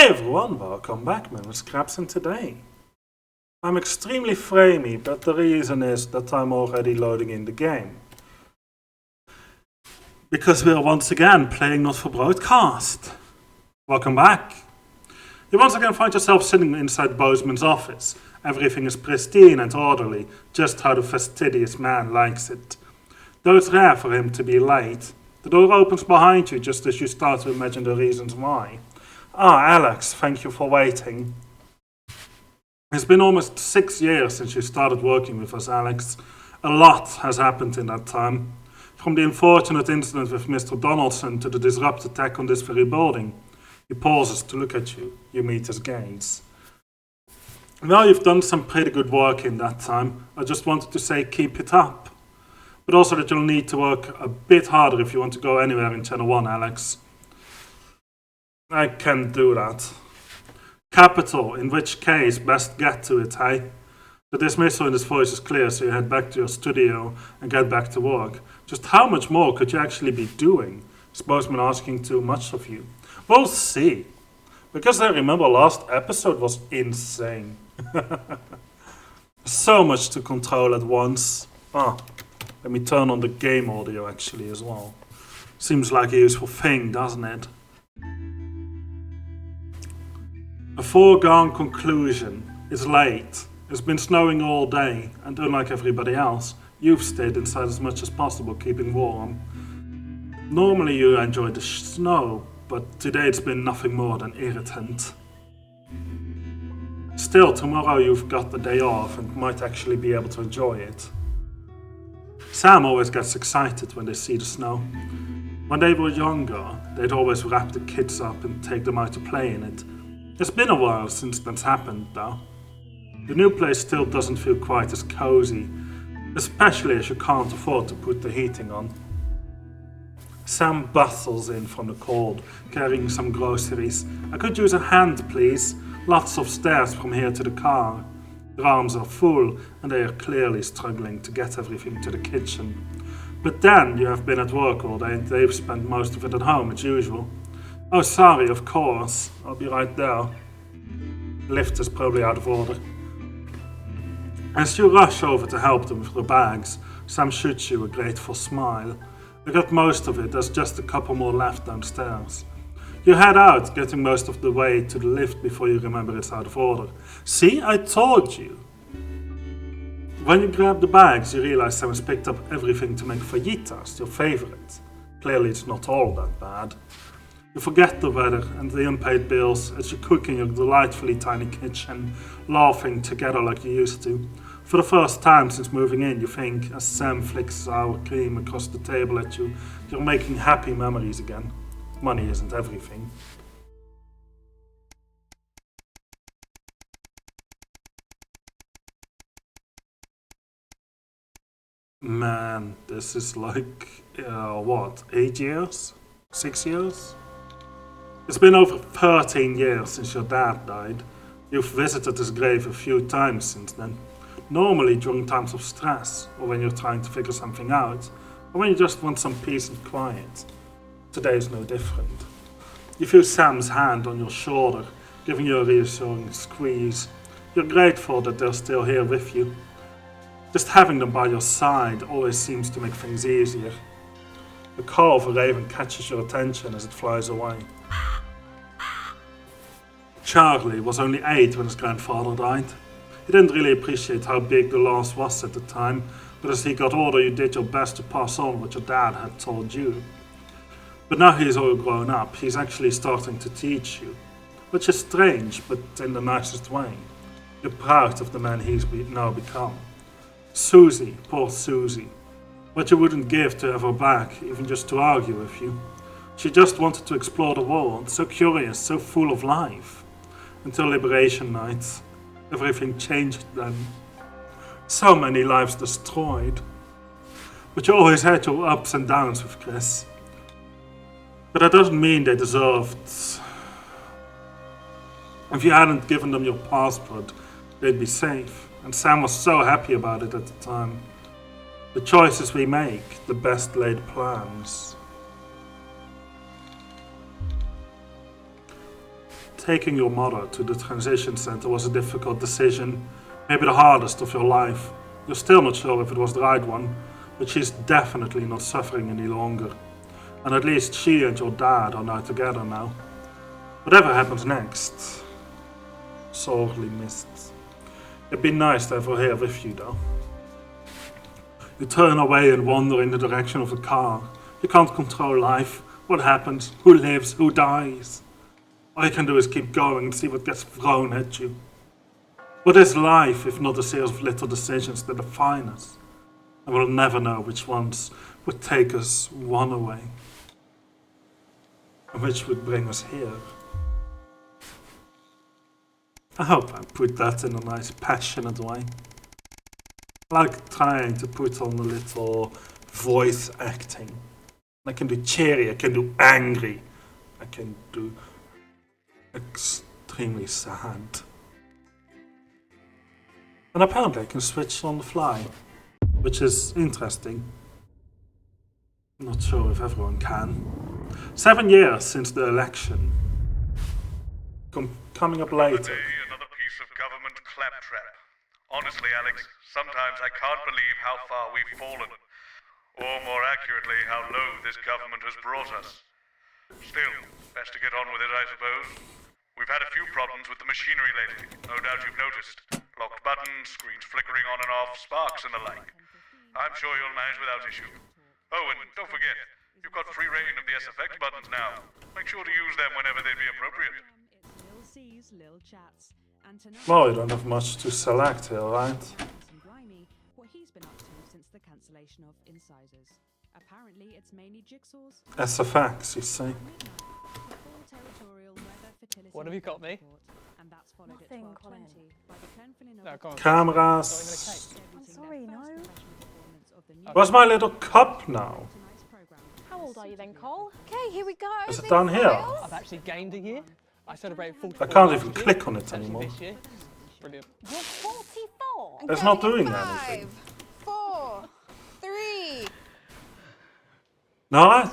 Hey everyone, welcome back, man. It's Scraps, and today I'm extremely framey, but the reason is that I'm already loading in the game. Because we're once again playing Not for Broadcast. Welcome back. You once again find yourself sitting inside Bozeman's office. Everything is pristine and orderly, just how the fastidious man likes it. Though it's rare for him to be late, the door opens behind you just as you start to imagine the reasons why. Ah, Alex, thank you for waiting. It's been almost 6 years since you started working with us, Alex. A lot has happened in that time. From the unfortunate incident with Mr. Donaldson to the disrupt attack on this very building. He pauses to look at you. You meet his gaze. Well, you've done some pretty good work in that time. I just wanted to say keep it up. But also that you'll need to work a bit harder if you want to go anywhere in Channel 1, Alex. I can do that. Capital, in which case, best get to it, hey? The dismissal in his voice is clear, so you head back to your studio and get back to work. Just how much more could you actually be doing? Is Bozeman asking too much of you? We'll see. Because I remember last episode was insane. So much to control at once. Let me turn on the game audio actually as well. Seems like a useful thing, doesn't it? A foregone conclusion. It's late. It's been snowing all day, and unlike everybody else, you've stayed inside as much as possible, keeping warm. Normally you enjoy the snow, but today it's been nothing more than irritant. Still, tomorrow you've got the day off and might actually be able to enjoy it. Sam always gets excited when they see the snow. When they were younger, they'd always wrap the kids up and take them out to play in it. It's been a while since that's happened, though. The new place still doesn't feel quite as cozy, especially as you can't afford to put the heating on. Sam bustles in from the cold, carrying some groceries. I could use a hand, please. Lots of stairs from here to the car. Their arms are full, and they are clearly struggling to get everything to the kitchen. But then you have been at work all day, and they've spent most of it at home, as usual. Oh, sorry, of course. I'll be right there. Lift is probably out of order. As you rush over to help them with their bags, Sam shoots you a grateful smile. You got most of it, there's just a couple more left downstairs. You head out, getting most of the way to the lift before you remember it's out of order. See, I told you. When you grab the bags, you realize Sam has picked up everything to make fajitas, your favorite. Clearly it's not all that bad. You forget the weather and the unpaid bills as you cook in your delightfully tiny kitchen, laughing together like you used to. For the first time since moving in, you think, as Sam flicks sour cream across the table at you, you're making happy memories again. Money isn't everything. Man, this is like, 8 years? 6 years? It's been over 13 years since your dad died. You've visited his grave a few times since then. Normally during times of stress, or when you're trying to figure something out, or when you just want some peace and quiet. Today is no different. You feel Sam's hand on your shoulder, giving you a reassuring squeeze. You're grateful that they're still here with you. Just having them by your side always seems to make things easier. The call of a raven catches your attention as it flies away. Charlie was only 8 when his grandfather died. He didn't really appreciate how big the loss was at the time, but as he got older you did your best to pass on what your dad had told you. But now he's all grown up, he's actually starting to teach you. Which is strange, but in the nicest way. You're proud of the man he's now become. Susie, poor Susie. What you wouldn't give to have her back, even just to argue with you. She just wanted to explore the world, so curious, so full of life. Until Liberation Night, everything changed then. So many lives destroyed. But you always had your ups and downs with Chris. But that doesn't mean they deserved. If you hadn't given them your passport, they'd be safe. And Sam was so happy about it at the time. The choices we make, the best laid plans. Taking your mother to the transition center was a difficult decision, maybe the hardest of your life. You're still not sure if it was the right one, but she's definitely not suffering any longer. And at least she and your dad are now together now. Whatever happens next, sorely missed. It'd be nice to have her here with you though. You turn away and wander in the direction of the car. You can't control life. What happens? Who lives? Who dies? All you can do is keep going and see what gets thrown at you. What is life if not a series of little decisions that define us? And we'll never know which ones would take us one away. And which would bring us here. I hope I put that in a nice passionate way. I like trying to put on a little voice acting. I can do cheery, I can do angry, I can do extremely sad. And apparently I can switch on the fly, which is interesting. I'm not sure if everyone can. 7 years since the election. Coming up later. Another piece of government claptrap. Honestly, Alex, sometimes I can't believe how far we've fallen. Or more accurately, how low this government has brought us. Still, best to get on with it, I suppose. We've had a few problems with the machinery lately. No doubt you've noticed. Locked buttons, screens flickering on and off, sparks and the like. I'm sure you'll manage without issue. Oh, and don't forget, you've got free reign of the SFX buttons now. Make sure to use them whenever they'd be appropriate. Well, you don't have much to select here, right? What he's been up to since the cancellation of Incisors. Apparently, it's mainly jigsaws. SFX, you see. What have you got me? And that's followed Nothing, at 12:20 by the Clonfelin No, go on. Cameras. I'm sorry, no. Where's my little cup now? How old are you then, Cole? Okay, here we go. Is it down here? I've actually gained a year. I celebrated 44. I can't even last year, click on it 30 anymore. This year. Brilliant. You're 44. It's not doing anything. 4, 3. Alright.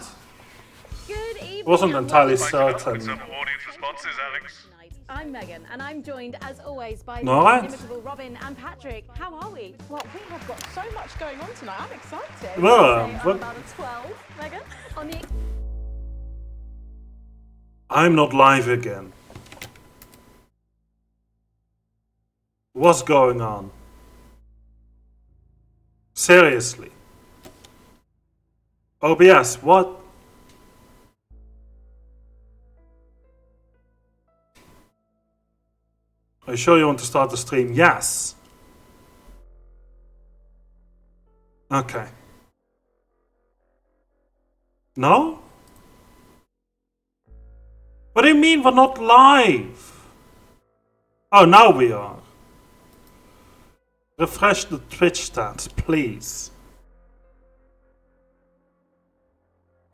Good evening. Wasn't entirely Back it up with certain. some audience responses, Alex. I'm Megan, and I'm joined, as always, by All right. the inimitable Robin and Patrick. How are we? Well, we have got so much going on tonight. I'm excited. Well, I'm but about a 12, Megan. On the I'm not live again. What's going on? Seriously. OBS, what? Are you sure you want to start the stream? Yes. Okay. No? What do you mean we're not live? Oh, now we are. Refresh the Twitch stats, please.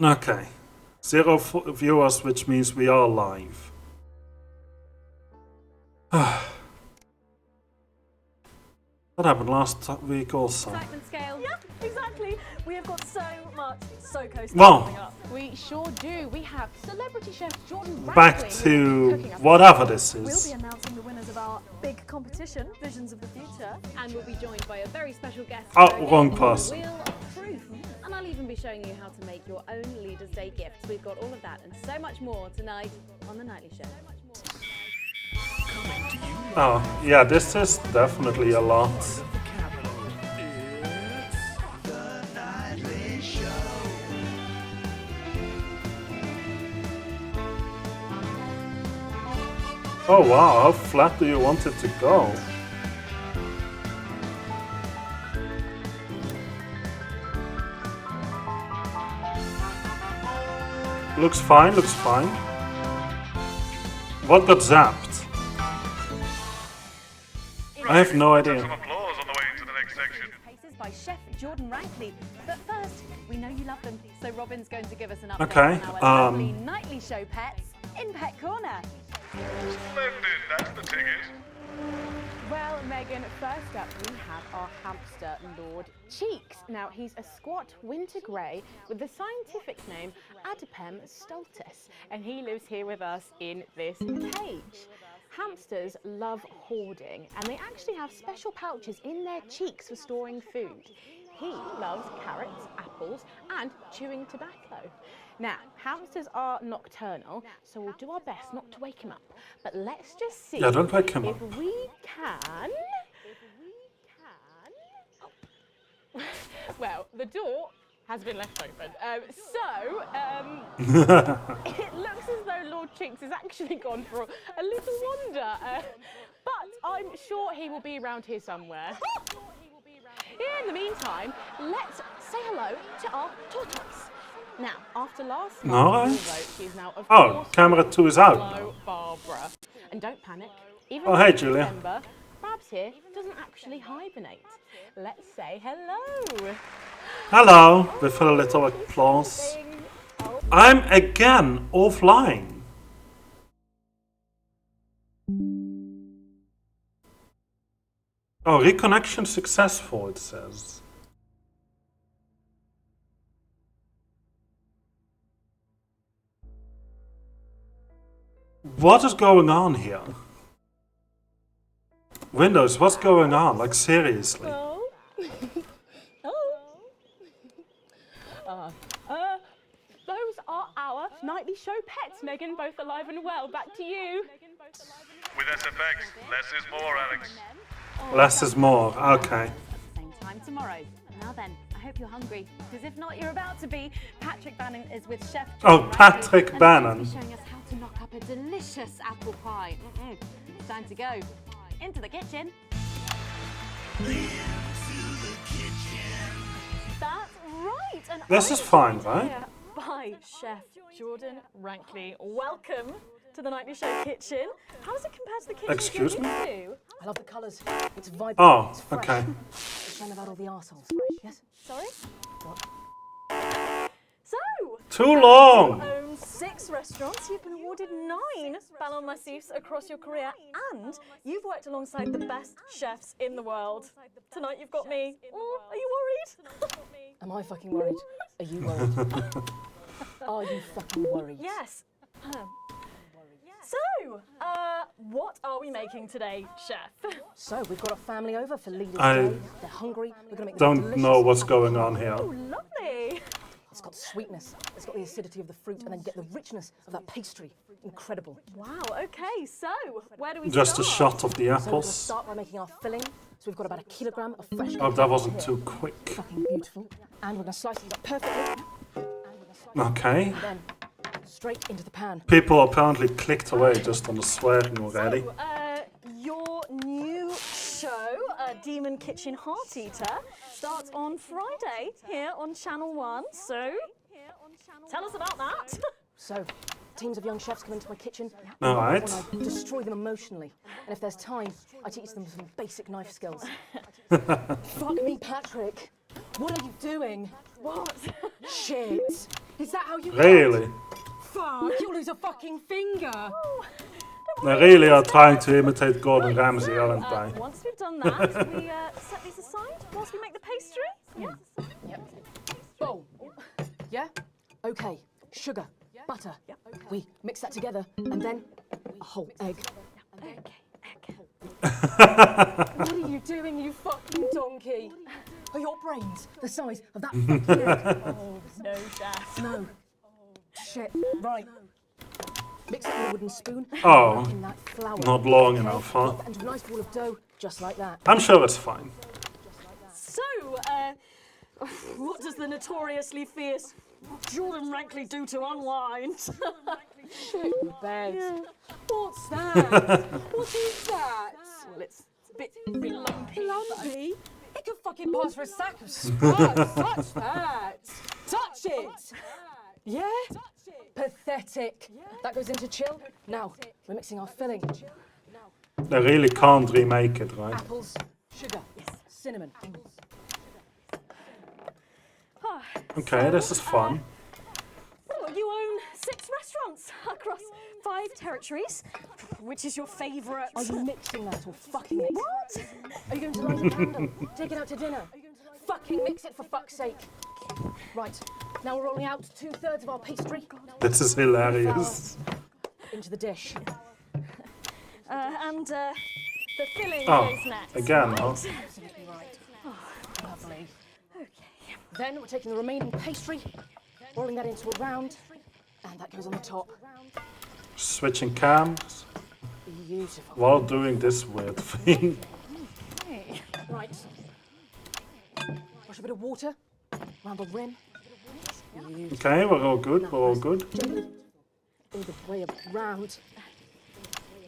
Okay. 0 viewers, which means we are live. That happened last week also. excitement scale. Yeah, exactly. We have got so much SoCo stuff Well, coming up. We sure do. We have celebrity chef Jordan back Radcliffe to cooking us whatever this We'll is. be announcing the winners of our big competition, Visions of the Future. And we'll be joined by a very special guest. Oh, today wrong on the person. Wheel of Truth. And I'll even be showing you how to make your own Leaders' Day gifts. We've got all of that and so much more tonight on The Nightly Show. Oh, yeah, this is definitely a lot. Oh wow, how flat do you want it to go? Looks fine, looks fine. What got zapped? I have no Some idea. applause on the way into the next section. Paces by Chef Jordan Radcliffe. But first, we know you love them, so Robin's going to give us an update Okay, on our lovely Nightly Show pets in Pet Corner. Splendid, that's the ticket. Well, Megan, first up we have our hamster, Lord Cheeks. Now, he's a squat winter grey with the scientific name Adipem stultus, and he lives here with us in this cage. Hamsters love hoarding, and they actually have special pouches in their cheeks for storing food. He loves carrots, apples, and chewing tobacco. Now, hamsters are nocturnal, so we'll do our best not to wake him up. But let's just see don't wake him if up. we can. Well, the door has been left open. It looks as though Lord Cheeks has actually gone for a little wander. But I'm sure he will be around here somewhere. In the meantime, let's say hello to our tortoise. Now, after last night's vote, she is now of course camera 2 is out. hello, Barbara. And don't panic. Even Oh, hey, Julia. December, Babs here doesn't actually hibernate. Let's say hello. Hello, with a little applause. I'm again offline. Oh, reconnection successful, it says. What is going on here? Windows, what's going on? Like, seriously. Those are our nightly show pets, Megan, both alive and well. Back to you. With SFX, less is more, Alex. Less is more, okay. Same time tomorrow. Now then, I hope you're hungry, because if not, you're about to be. Patrick Bannon is with Chef Oh, Jordan Patrick Ramsay, Bannon. And he's showing us how to knock up a delicious apple pie. It's time to go into the kitchen. That's right. And This is fine, right? By Chef Jordan Rankley. Welcome to the Nightly Show kitchen. How does it compare to the kitchen Excuse you're me? used to? I love the colours. It's vibrant. Oh, it's fresh. okay. Shame about all the arseholes. Yes? Sorry? What? So, Too long! you own 6 restaurants, you've been awarded 9 Ballon Massifs across your career, and you've worked alongside the best chefs in the world. Tonight you've got me. Oh, are you worried? Am I fucking worried? Are you worried? Are you fucking worried? Yes. So, what are we making today, chef? So, we've got a family over for Leaders I Day. They're hungry. We're going to make them Don't delicious know what's apple going pie. on here. Oh, lovely. It's got sweetness. It's got the acidity of the fruit, and then get the richness of that pastry. Incredible. Wow, okay, so where do we Just a start? shot of the So we're going to apples. start by making our filling. So we've got about 1 kilogram of fresh. Oh, that wasn't too quick. Fucking beautiful. And we're going to slice these up perfectly. Okay. And then straight into the pan. People apparently clicked away just on the swearing already. So, your new show, Demon Kitchen Heart Eater, starts on Friday here on Channel 1. So, tell us about that. So, teams of young chefs come into my kitchen. All right. And I destroy them emotionally. And if there's time, I teach them some basic knife skills. Fuck me, Patrick. What are you doing? What? Shit. Is that how you Really? Fuck, you'll lose a fucking finger. They really are trying to imitate Gordon Ramsay, aren't they? Once we've done that, we set these aside whilst we make the pastry. Yeah. Yep. Bowl. Yeah? Okay. Sugar. Butter. We mix that together and then a whole egg. What are you doing, you fucking donkey? Are your brains the size of that fucking egg? Oh, no, chef. No. Shit. Right. Mix it with a wooden spoon. Oh, In that flour. not long Okay, enough, huh? drop it into a nice ball of dough, just like that. I'm sure it's fine. So, what does the notoriously fierce Jordan Rankley do to unwind? Shit in bed. What's that? What is that? Well, it's a bit lumpy. Lumpy? It could fucking pass for a sack of spuds. Touch that. Touch it. Yeah? Pathetic. That goes into chill. Now, we're mixing our filling. They really can't remake it, right? Apples, sugar, cinnamon. Okay, this is fun. Oh, you own 6 restaurants. restaurants across 5 territories. Which is your favourite? Are you mixing that or fucking it? What? Are you going to light a candle? Take it out to dinner? Fucking mix it for fuck's sake. Right, now we're rolling out 2/3 of our pastry. This is hilarious. Into the dish. And the filling Oh, goes next. again, huh? Absolutely right. Lovely. Okay. Then we're taking the remaining pastry, rolling that into a round, and that goes on the top. Switching cams Beautiful. while doing this weird thing. Right. Brush a bit of water around the rim. Okay, we're all good, we're all good. Gently all the way around.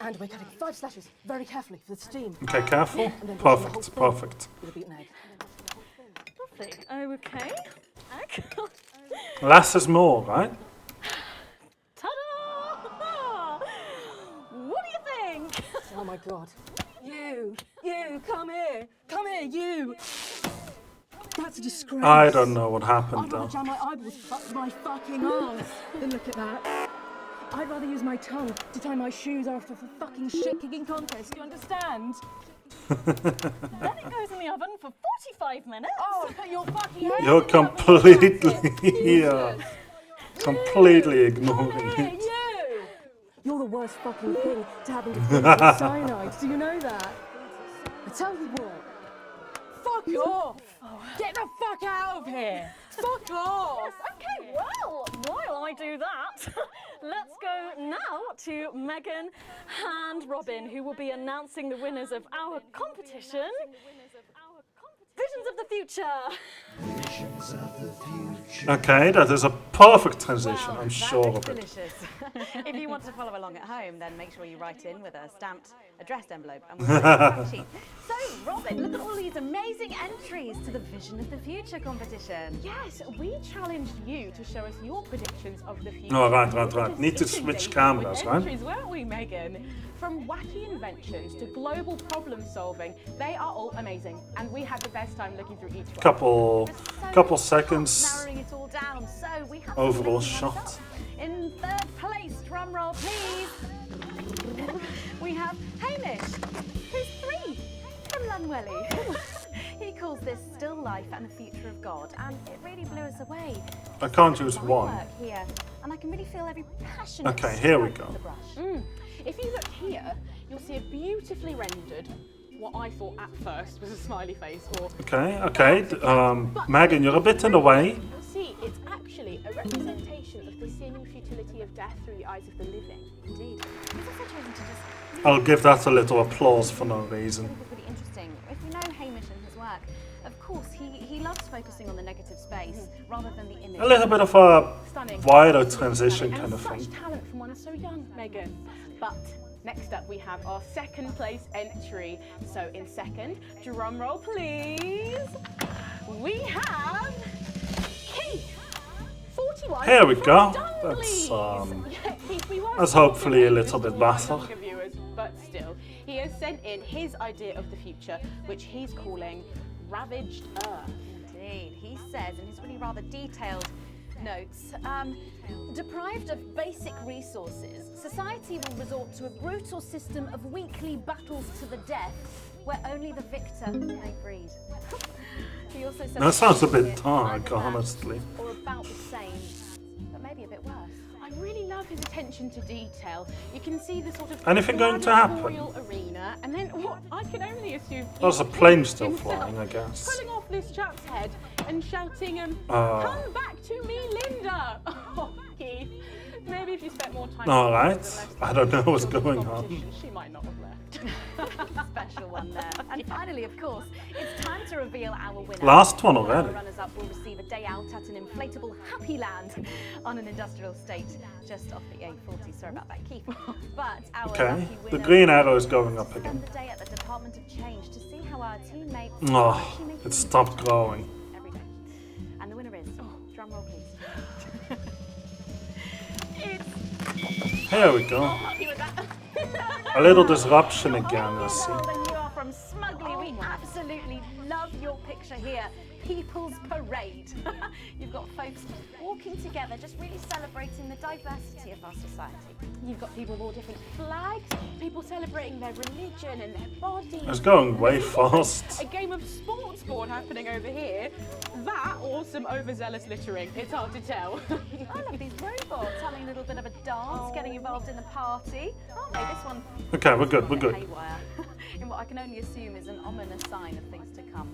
And we're cutting 5 slashes very carefully for the steam. Okay, careful. Perfect, perfect. With a beaten egg. Lovely. Okay. Less is more, right? Ta-da! What do you think? Oh my god. You, come here, you. That's a disgrace. I don't know what I'd happened rather though. jam my eyeballs up my fucking arse than look at that. I'd rather use my tongue to tie my shoes after a fucking shit-kicking contest, do you understand? Then it goes in the oven for 45 minutes. Oh, but you're fucking head. You're completely ignoring Hey, it. you! You're the worst fucking thing to happen to food with cyanide. Do you know that? I tell you what. Fuck off! Get the fuck out of here! Fuck off! Okay, well, while I do that, let's go now to Megan and Robin, who will be announcing the winners of our competition. Visions of the Future. Okay, that is a perfect transition, I'm That sure looks of it. delicious. If you want to follow along at home, then make sure you write in with a stamped addressed envelope and we'll send you a fact sheet. So, Robin, look at all these amazing entries to the Vision of the Future competition. Yes, we challenged you to show us your predictions of the future. Oh, right. Need to switch cameras, right? Entries, weren't we, Megan? From wacky inventions to global problem solving, they are all amazing, and we had the best time looking through each one. Couple seconds Narrowing it all down. So we have overall some amazing shot. ones up. In 3rd place, drum roll please. We have Hamish, who's 3 from Lunwelly. He calls this still life and the future of God, and it really blew us away. I can't use My one. work here, and I can really feel every passion. Okay, here we go. of the brush. If you look here, you'll see a beautifully rendered, what I thought at first was a smiley face, or Okay. Megan, you're a bit in the way. you'll see it's actually a representation of the seeming futility of death through the eyes of the living. Indeed. He's also chosen to just I'll give that a little applause for no reason. I think it's really interesting. If you know Hamish and his work, of course, he loves focusing on the negative space rather than the image. A little bit of a Stunning. wider transition And kind of such thing. talent from one so young, Megan. But next up we have our 2nd place entry. So in 2nd, drum roll please, we have Keith. 41. Here we go. from That's Dunleaves. Yeah, Keith, we were that's hopefully a talking little about bit this for better. younger viewers, but still, he has sent in his idea of the future, which he's calling Ravaged Earth. Indeed. He says in his really rather detailed notes, deprived of basic resources, society will resort to a brutal system of weekly battles to the death, where only the victor may breed. He also says That sounds a bit either dark, that honestly. or about the same, but maybe a bit worse. I really love his attention to detail. You can see the sort of Anything going to happen? gladiatorial arena, and then what I can only assume. There's a is plane Keith still himself flying, I guess. Pulling off this chap's head and shouting, "Come back to me, Linda!" Oh, Keith. Maybe if you spent more time. All with right. the rest I don't know what's of the going on. competition, She might not have left. Special one there. And finally, of course, it's time to reveal our winner. Last one already. Our runners-up will receive a day out at an inflatable Happy Land on an industrial estate just off the A40. Sorry about that, Keith. But our Okay, lucky the winner green arrow is going will up again. spend the day at the Department of Change to see how our teammates Oh, actually make it use stopped of growing. every day. And the winner is, drum roll please. Here we go. Happy with that? A little disruption again, let's see. Well, then you are from Smugly. We absolutely love your picture here. People's Parade. You've got folks walking working together, just really celebrating the diversity of our society. You've got people with all different flags, people celebrating their religion and their bodies. It's going way fast. A game of sports board happening over here. That or some overzealous littering. It's hard to tell. Oh, look, these robots having a little bit of a dance, getting involved in the party. Aren't they? This one. Okay, we're good, we're good. Haywire. In what I can only assume is an ominous sign of things to come.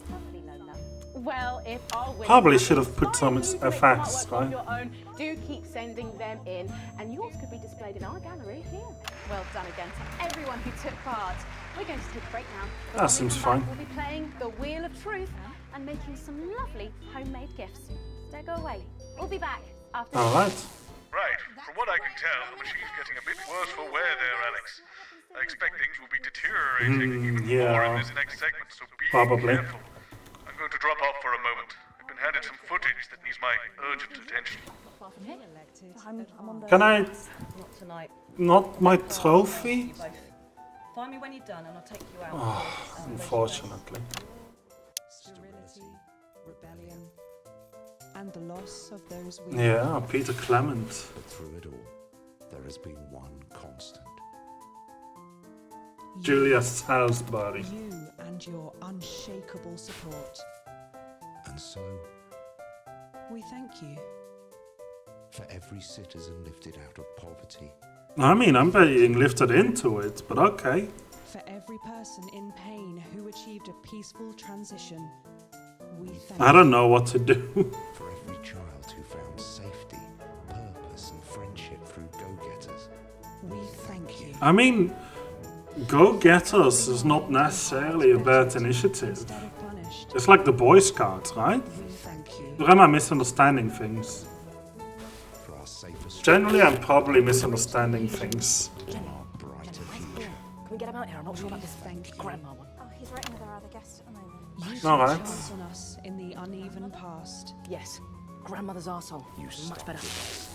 Lovely Lola. Well, if our winners Probably should have put some inspire you to make effects, artwork right? of your own, do keep sending them in, and yours could be displayed in our gallery here. Well done again to everyone who took part. We're going to take a break now. That When we seems come back, fine. We'll be playing the Wheel of Truth and making some lovely homemade gifts. Don't go away. We'll be back after this. Alright. Right, from what I can tell, the machine's getting a bit worse for wear there, Alex. I expect things will be deteriorating even more in this next segment, so be Probably. careful. I'm going to drop off for a moment. I've been handed some footage that needs my urgent attention. I'm on the... Can I Not tonight. not my trophy? Both. Find me when you're done and I'll take you out. Oh, unfortunately. Sterility, rebellion, and the loss of those we Yeah, Peter Clement. But through it all, there has been one constant. Julia Salisbury. You and your unshakable support. And so, We thank you. for every citizen lifted out of poverty, I mean, I'm being lifted into it, but okay. For every person in pain who achieved a peaceful transition, we thank I don't know what to do. for every child who found safety, purpose, and friendship through go-getters. We thank you. I mean, go-getters is not necessarily a bad initiative. Instead of punished, It's like the Boy Scouts, right? we thank you. Or am I misunderstanding things? For our safer streets Generally, I'm probably misunderstanding things. and our brighter future. Can we get him out here? I'm not sure about this Thank you. grandma one. Oh, he's writing with our other guest at the moment. You took Alright. a chance on us in the uneven past. Yes, grandmother's arsehole. You Much stuck better. with us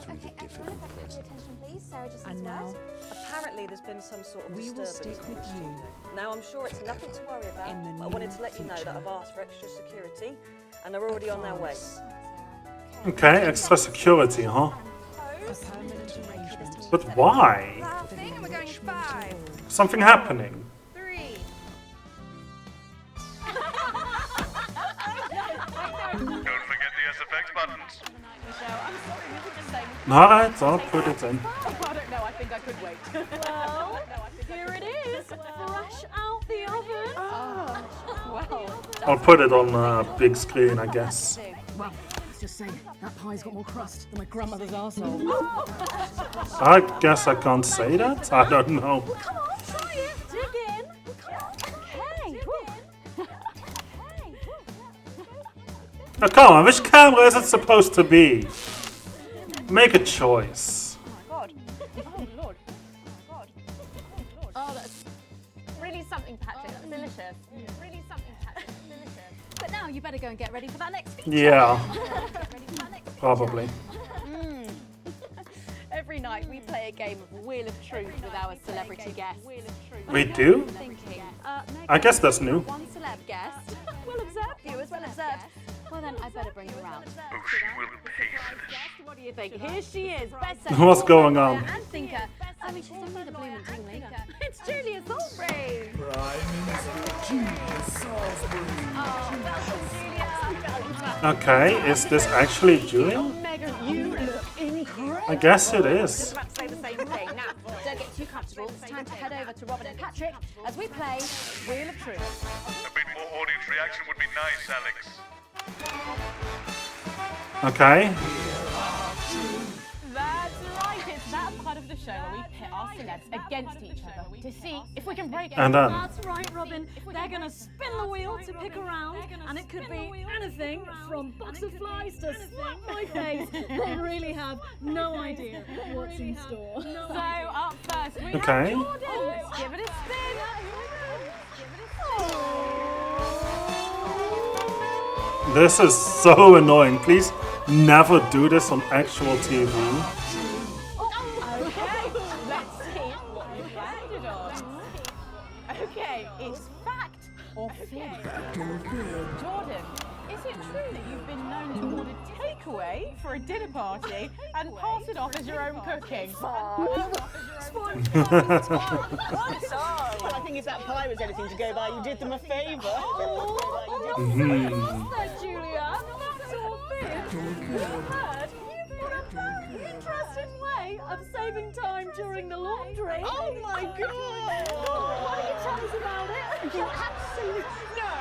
through the difficult present. Attention, please. Sarah just And now, Apparently there's been some sort of we will disturbance. stick with you. Now I'm sure it's nothing to worry about, In the but I wanted to near let you know that future. I've asked for extra security and they're already on their way. Okay, extra security, huh? A permanent arrangement. But why? For the enrichment of all. Something happening. 3. Don't forget the SFX buttons. I'm sorry, we were just saying. Alright, I'll put it in. I don't know, I think I could wait. Well, here it is. Fresh out the oven. Well, I'll put it on a big screen, I guess. Well, let's just say that pie's got more crust than my grandmother's arsehole. I guess I can't say that? I don't know. Come on, try it. Dig in. Okay. Oh, come on, which camera is it supposed to be? Make a choice. God. Oh, Lord. Oh, that's really something, Patrick. That's delicious. Really something, Patrick. That's delicious. But now you better go and get ready for that next feature. Yeah, Get ready for that next feature. probably. Every night we play a game of Wheel of Truth with our celebrity guests. We do? Thinking. I guess that's new. One celeb guest. Well observed, viewers. Well observed. Well then, I better bring her around. Oh, she will pay for this. What do you think? Here she is, best What's going on? And thinker. I mean, she's only the blooming tingling. It's Julia Salisbury. Okay, is this actually Julia? Megan, you look incredible. I guess it is. About to say the same thing. Now, don't get too comfortable. It's time to head over to Robin and Patrick as we play Wheel of Truth. A bit more audience reaction would be nice, Alex. Okay. That's right, it's that part of the show where we pit our celebs against each other to see if we can break And then. That's right, Robin. They're going to spin the wheel to pick a round, and it could be anything from box of flies to slap my face. They really have no idea what's in store. So up first, we Okay. have Jordan. Let's give it a spin. This is so annoying. Please never do this on actual TV. Okay, let's see what you've landed on. Okay, it's fact or fib. Jordan, Is it true that you've been known to order takeaway for a dinner party and pass it off as your own cooking? Well, I think if that pie was anything to go by, you did them a favour. Julia, that's all big. You've got a very interesting way of saving time during the laundry. Oh my God! Why don't you tell us about it? You absolutely no.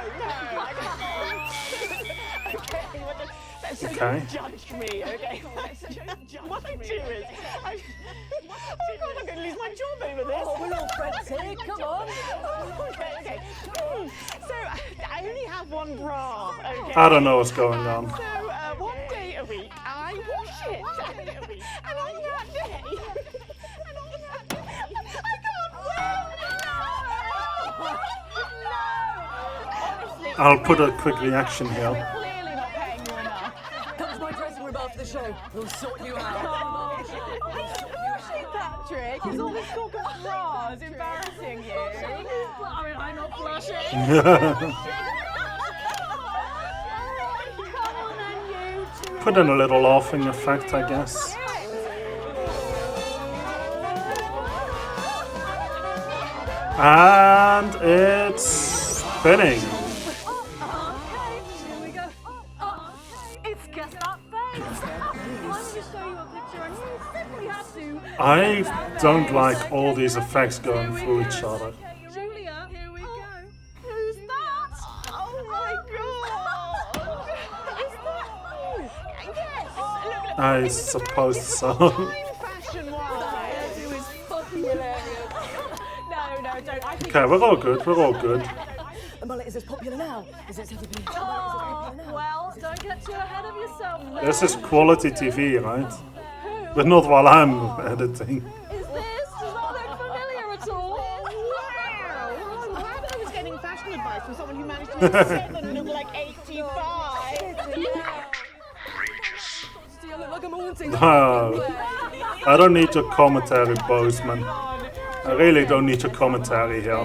Okay, so Okay. don't judge me, okay? What I do is, oh God, I'm going to lose my job over this. Oh, we're all friends here, come on. Okay. So I only have one bra, okay? I don't know what's going on. So one day a week I wash it. And on that day, I can't wear. I'll put a quick reaction here. Clearly not paying you enough. Come to my dressing room after the show. We'll sort you out. Are you blushing, Patrick? Is all this talk of bras embarrassing you? I'm not blushing. Come on then, you two. Put in a little laughing effect, I guess. And it's spinning. Okay, here we go. It's Guess That Face. I'm going to show you a picture and you simply have to... I don't like all these effects going through each other. Julia, here we go. Who's that? Oh my God! Is that you? Yes. I suppose so. Fashion-wise, It was fucking hilarious. No, don't. I think Okay, we're all good. We're all good. Mullet is as popular now as it's ever been. Oh, well, don't get too ahead of yourself there. This is quality TV, right? But not while I'm editing. Is this? Does that look familiar at all? wow! I'm glad I was getting fashion advice from someone who managed to look 7 and look like 85. Do you look like I'm haunting? I don't need your commentary, Bozeman. I really don't need your commentary here.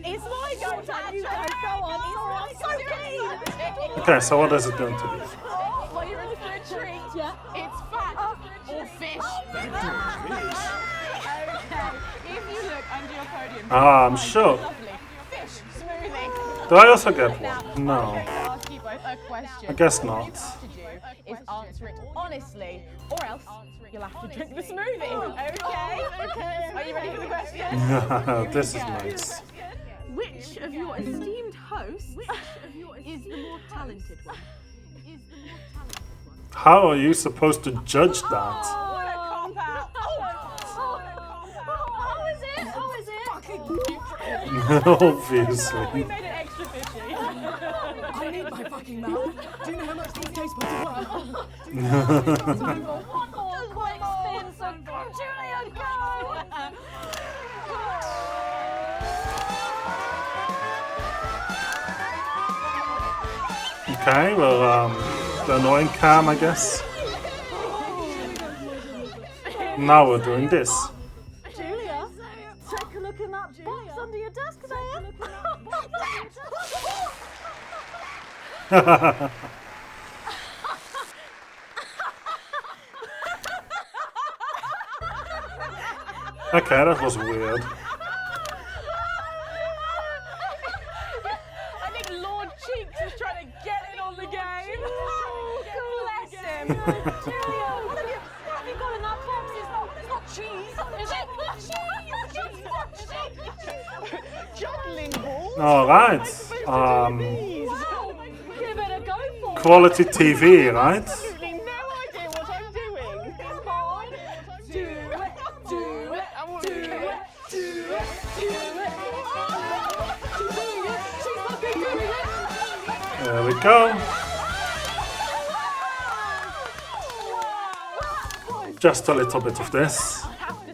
It's my go time, you guys. Go on. I'm so keen. Okay, so what is it going to be? well, you're in for a treat. Yeah. It's fat or fish. Okay. If you look under your podium. Ah, I'm sure. Lovely. Fish smoothie. Do I also get one? No. I'll ask you both a question. I guess All not. you have to do is answer it honestly, or else you'll have to drink the smoothie. Okay? Are you ready for the question? This is nice. Which of your esteemed hosts is the more talented one? How are you supposed to judge that? What a cop out! How is it? How is it? Obviously. We made it extra fishy. I need my fucking mouth. Do you know how much these taste buds are worth? One more quick spin, so go, Julia, go! Okay, well, the annoying cam, I guess. Now we're doing this. Julia, take a look in that box under your desk there. Okay, that was weird. I think Lord Cheeks is trying to get in on the game. Bless him. Julia, what have you got in that box? It's not cheese, is it? Cheese! Juggling balls. All right. Wow, give it a go for it. Quality TV, right? Absolutely no idea what I'm doing. Come on, do it, do it, I won't do do it, it. do it, do it. She's doing it. She's fucking doing it. There we go. Just a little bit of this.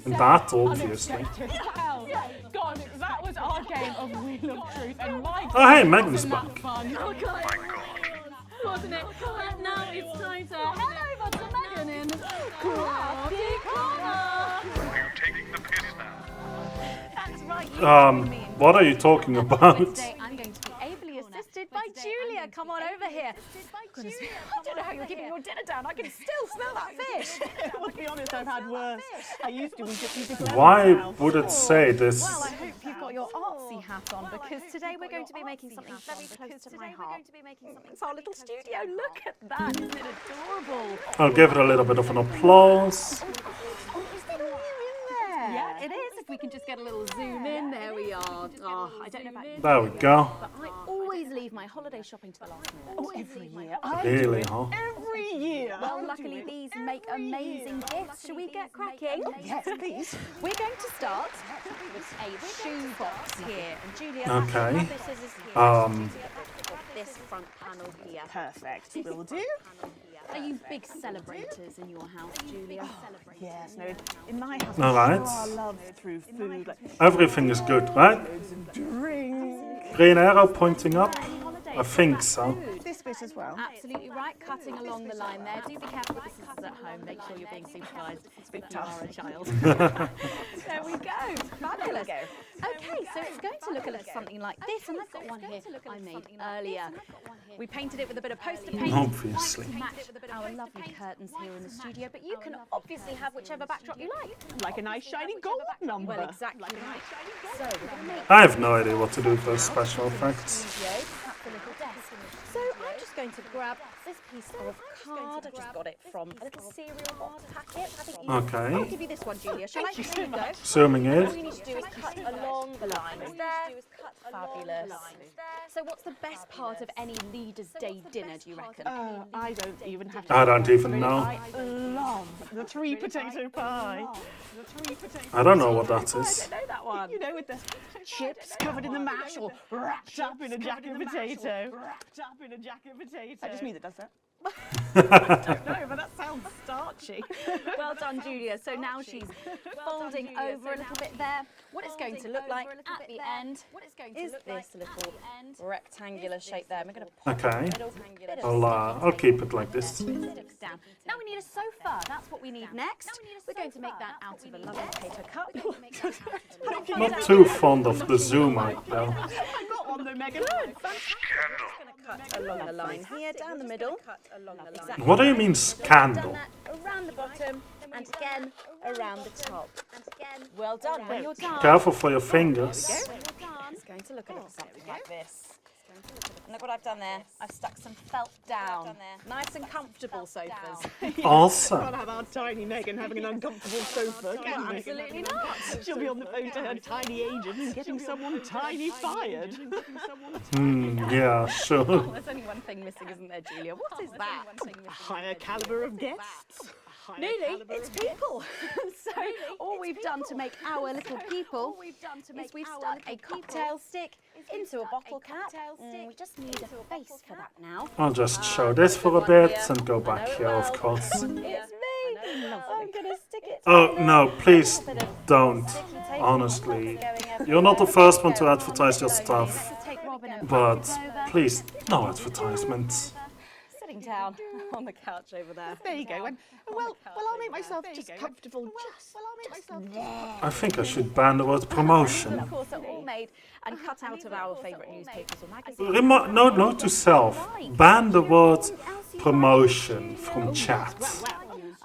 And that, obviously. Well, God, that was our game of Wheel of Truth, and my Oh, hey, Megan's back. fun. My God. wasn't it? But now it's time to head over to Megan in Crafty Corner. Are you taking the piss now? That's right. What are you talking about? Today I'm going to be ably assisted by Julia. Come on over here. Goodness me, I don't know how you're keeping your dinner down. I can still smell that fish. Well, to be honest, I've had worse. I used to eat Why would it say this? Well, I hope you've got your artsy hat on because today we're going to be making something very close to my heart. It's our little studio. Look at that. Isn't it adorable? I'll give it a little bit of an applause. Yeah, it is. If we can just get a little zoom in, there we are. Oh, I don't know about you. There we go. But I always leave my holiday shopping to the last minute. Oh, every year. Really, huh? Every year. Well, luckily these make amazing gifts. Shall we get cracking? Yes, please. We're going to start with a shoe box here. And Julia, Okay. have the scissors here. This front panel here. Perfect. Will do. Are you big celebrators in your house, Julia? Yes, no, in my house, All right. our love through food, like Everything is good, right? drink. Green arrow pointing up. I think so. This bit as well. Absolutely right, cutting along the line there. Do be careful with the scissors at home. Make sure you're being supervised if you are a child. There we go. Fabulous. Okay, so it's going to look a little something like this, and I've got one here I made earlier. We painted it with a bit of poster paint. Obviously. To match our lovely curtains here in the studio, but you can obviously have whichever backdrop you like. Like a nice shiny gold number. Well, exactly right. So we're going to make I have no idea what to do for special effects. that's the little desk. So I'm just going to grab this piece of card. I just got it from a little cereal box packet. I think Okay. I'll give you this one, Julia. Shall I? There you go. Zooming All in. you need to do is cut along the lines there. Fabulous. So what's the best part of any Leaders' Day dinner, do you reckon? I don't even have to. I don't even know. I love the three potato pie. I don't know what that I is. don't know that one. You know, with the chips covered in the mash or wrapped up in a jacket potato. Wrapped up in a jacket potato. I just me that does that. I don't know, but that sounds starchy. Well done, Julia. So now she's folding over a little bit there. What it's going to look like at the end is this little rectangular shape there. We're going to pop Okay. a little bit of I'll keep it like this. sticks down. Now we need a sofa. That's what we need next. We're going to make that out of a lovely paper cup. Not too fond of the zoom out though. I got one though, Megan. Scandal. Cut along the line here, down the middle. Exactly. What do you mean Done scandal? that around the bottom and again around the top. Well done. When you're done, Careful for your fingers. it's going to look a little something like this. And look what I've done there. I've stuck some felt down. Nice and comfortable sofas. Awesome. Can't have our tiny Megan having an uncomfortable sofa, can we? Absolutely not. She'll be on the phone to her tiny agent and getting someone tiny fired. Yeah, sure. There's only one thing missing, isn't there, Julia? What is that? A higher caliber of guests. Nearly, it's people. So all we've done to make our little people is we've stuck a cocktail stick into a bottle cap. We just need a face for that now. I'll just show this for a bit and go back here, of course. It's me. I'm gonna stick it. Oh, no, please don't. Honestly. You're not the first one to advertise your stuff. Take Robin and But over. please, no advertisements. Sitting down on the couch over there. There you go. And, well, I'll make myself just comfortable. I think I should ban the word promotion. Of course, they're all made and cut out of our favourite newspapers or magazines. No, note to self. Ban the word promotion from chat.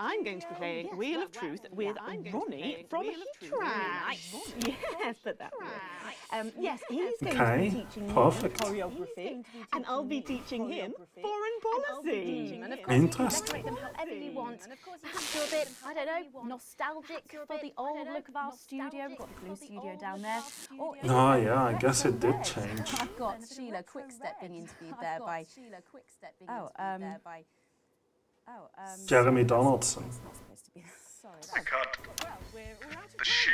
I'm going to be playing Wheel of Truth with Ronnie from Trash. Yes, put that way. Yes, he's going to be teaching me perfect. choreography, and I'll be teaching him foreign policy. And of course, Interesting. you can decorate them however you want. Perhaps you're a bit, I don't know, nostalgic for the old look of our studio. We've got the blue studio down there. Or Oh, yeah, I guess it did change. I've got Sheila Quickstep being interviewed there by. Jeremy Donaldson. I can't. The sheer.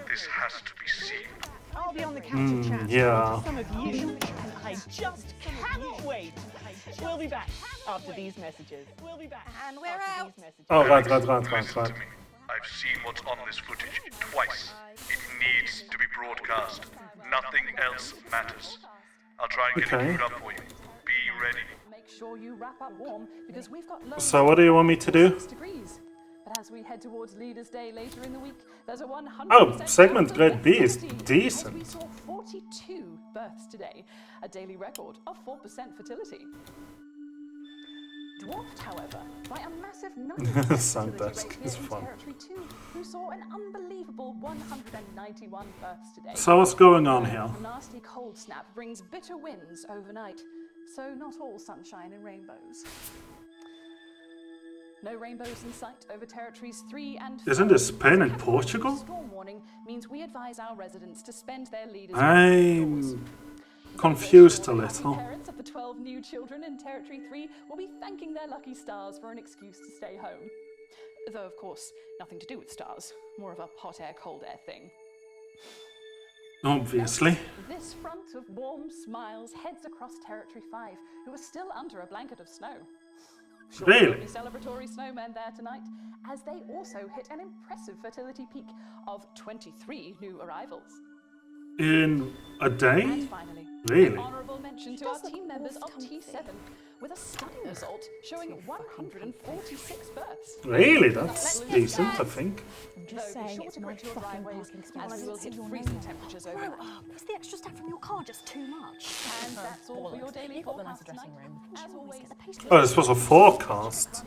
This has to be seen. I'll be on the couch and chat yeah. with some of you, and I just cannot wait. We'll be back after these messages. We'll be back. And we're out. Oh, right. Listen to me. I've seen what's on this footage twice. It needs to be broadcast. Nothing else matters. I'll try and get it queued up for you. Be ready. sure you wrap up warm because we've got low So what do you want me to do? 6 degrees. But as we head towards Leaders' Day later in the week, there's a 100% Oh, segment chance of grade B is fertility, as decent. we saw 42 births today, a daily record of 4% fertility. Dwarfed, however, by a massive 90% Sound fertility desk rate is here in fun. Territory 2, who saw an unbelievable 191 births today. So what's going on here? A nasty cold snap brings bitter winds overnight, so not all sunshine and rainbows. No rainbows in sight over Territories 3 and 4. Isn't this Spain and Portugal? Storm warning means we advise our residents to spend their leaders. I'm confused a little. Parents of the 12 new children in Territory 3 will be thanking their lucky stars for an excuse to stay home. Though, of course, nothing to do with stars. More of a hot air, cold air thing. Obviously. This front of warm smiles heads across Territory 5, who are still under a blanket of snow. Sure, Really? there'll be celebratory snowmen there tonight, as they also hit an impressive fertility peak of 23 new arrivals. In a day? And finally, Really? an honourable mention to our team members of T7, with a stunning result showing 146 births. Really? That's decent, I think. I'm just saying it's my fucking parking space. As we will hit freezing temperatures overnight. Was the extra stuff from your car just too much? And that's all for your daily forecast tonight. As always, Oh, this was a forecast.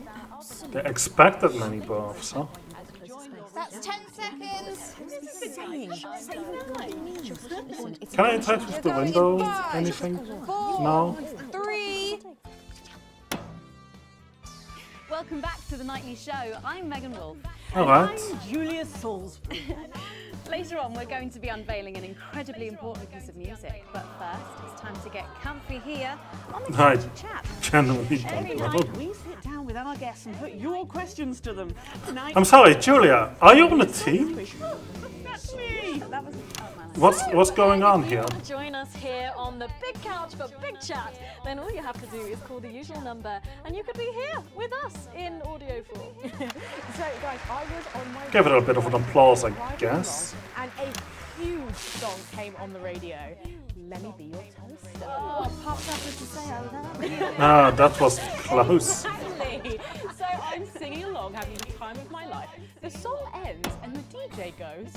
They expected many births, huh? That's 10 seconds. Can I interact with the window? Anything? 4, No? 3. Welcome back to the Nightly Show. I'm Megan Wolf. Alright. Julia Salisbury. Later on, we're going to be unveiling an incredibly important piece of music. But first, it's time to get comfy here on the I Couch Chat. genuinely Every don't night know. we sit down with our guests and put your questions to them. Tonight, I'm sorry, Julia, are you on a team? that's me. That was What's going on here? Join us here on the big couch for Big Chat. Then all you have to do is call the usual number and you could be here with us in audio form. So, guys, I was on my Give it a bit of an applause, I guess. and a huge song came on the radio. Let me be your toaster. Oh, popped up as to say I love you. Ah, that was close. Exactly. So I'm singing along, having the time of my life. The song ends, and the DJ goes,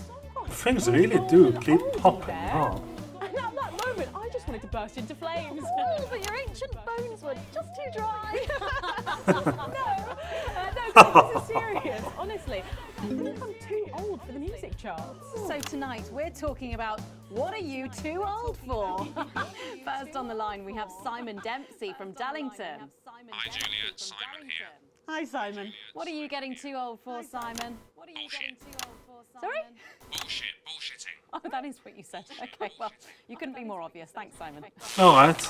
Things really do keep popping, huh? and at that moment, I just wanted to burst into flames. Oh, but your ancient bones were just too dry. No, this is serious. Honestly, I think I'm too old for the music charts. So tonight we're talking about what are you too old for? First on the line we have Simon Dempsey from Dallington. Hi Julia, Simon here. Hi, Simon. What are you getting too old for, Simon? What are you getting too old for, Simon? Sorry? Bullshitting. Oh, that is what you said. Okay, well, you couldn't be more obvious. Thanks, Simon. Alright.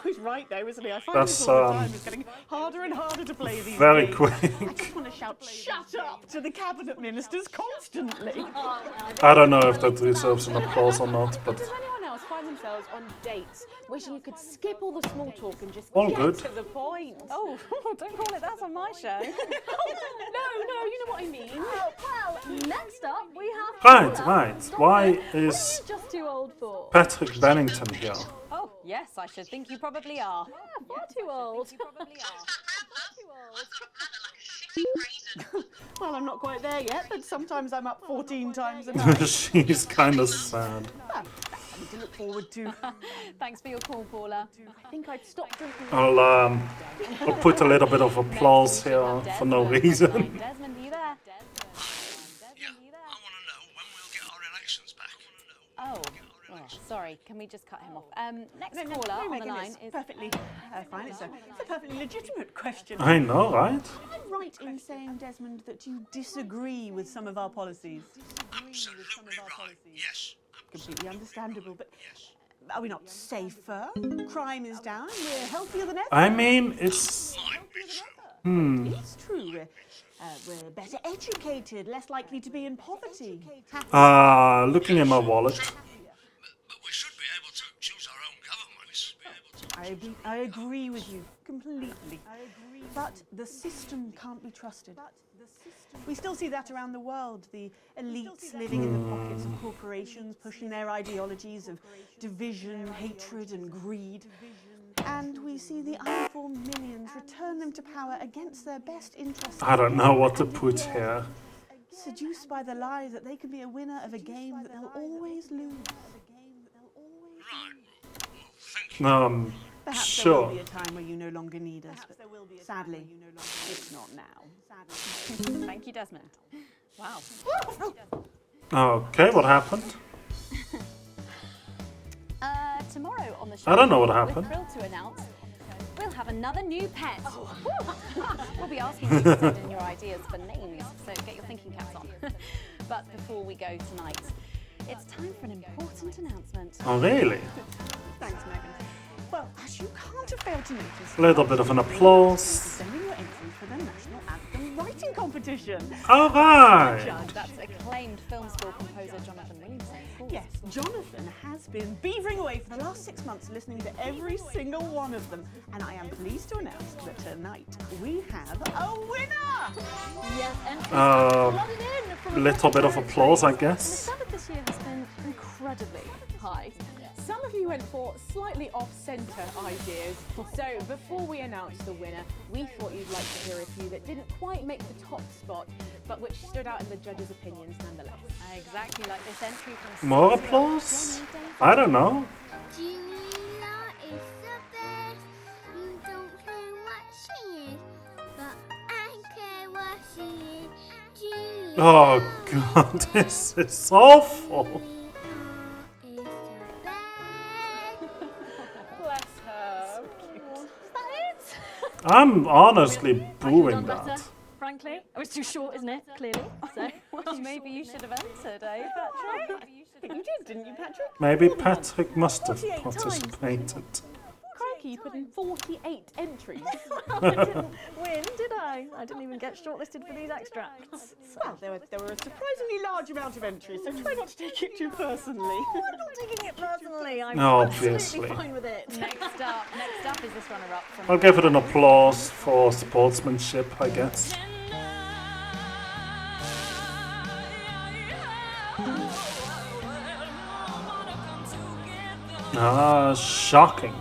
He's right there, isn't he? I find That's, this all the time. It's getting harder and harder to play these Very games. quick. I just want to shout, shut up to the cabinet ministers constantly. I don't know if that deserves an applause or not, but Does anyone else find themselves on dates wishing you could skip all the small talk and just All get good. to the point? Oh, don't call it that on my show. No, you know what I mean. Well, next up we have Right, Paula. right. Stop Why it. What are you is just too old for? Patrick Bennington here? Oh, yes, I should think you probably are. Yeah, far too old. Well, I'm not quite there yet, but sometimes I'm up 14 times a night. She's kind of sad. Something to look forward to. Thanks for your call, Paula. I think I'd stop drinking. I'll put a little bit of applause here for no reason. Desmond, are you there? Yeah, I want to know when we'll get our elections back. Oh, sorry. Can we just cut him off? Next caller on the Megan, line it's is... perfectly fine. It's a perfectly legitimate question. I know, right? Am I right in saying, Desmond, that you disagree with some of our policies? Absolutely right. Yes. Completely understandable, but are we not safer? Crime is down and we're healthier than ever. I mean, it's... It's true. We're better educated, less likely to be in poverty. Looking in my wallet. But we should be able to choose our own governments. I agree with you completely. But the system can't be trusted. We still see that around the world. The elites living in the pockets of corporations, pushing their ideologies of division, hatred, and greed. And we see the uninformed millions return them to power against their best interests. I don't know what to put here. Seduced by the lie that they can be a winner of a game that they'll always lose. Perhaps Sure. there will be a time where you no longer need us, but sadly, it's not now. Thank you, Desmond. Wow. Okay, what happened? Tomorrow on the show, I don't know what happened. we're thrilled to announce we'll have another new pet. We'll be asking you to send in your ideas for names, so get your thinking caps on. But before we go tonight, it's time for an important announcement. Oh, really? Thanks, Megan. Well, as you can't have failed to notice, A little bit of an applause. sending your entry for the National Anthem Writing Competition. All right. Judge, that's acclaimed film score composer Jonathan Williamson. Yes, Jonathan has been beavering away for the last 6 months listening to every single one of them, and I am pleased to announce that tonight we have a winner! Yes, entries have flooded in from a Little bit of variety applause, I And the guess. standard this year has been incredibly high. Some of you went for slightly off-centre ideas. So before we announce the winner, we thought you'd like to hear a few that didn't quite make the top spot, but which stood out in the judges' opinions nonetheless. Exactly like this entry from More applause? I don't know. Julia is the best. You don't care what she is, but I care what she is. Julia Oh god, this is awful. is the Bless her. Is that it? I'm honestly I could've booing done better, that. frankly. It was too short, isn't it? Clearly. So, Well, maybe you should have entered, eh, Patrick? You did, didn't you, Patrick? Maybe Patrick must have 48 times. participated. Crikey, you put in 48 entries. I didn't win, did I? I didn't even get shortlisted for these extracts. Well, there were a surprisingly large amount of entries, so try not to take it too personally. I'm not taking it personally. I'm Obviously. absolutely fine with it. Next up is this runner-up from... I'll give it an applause for sportsmanship, I guess. Ah, shocking.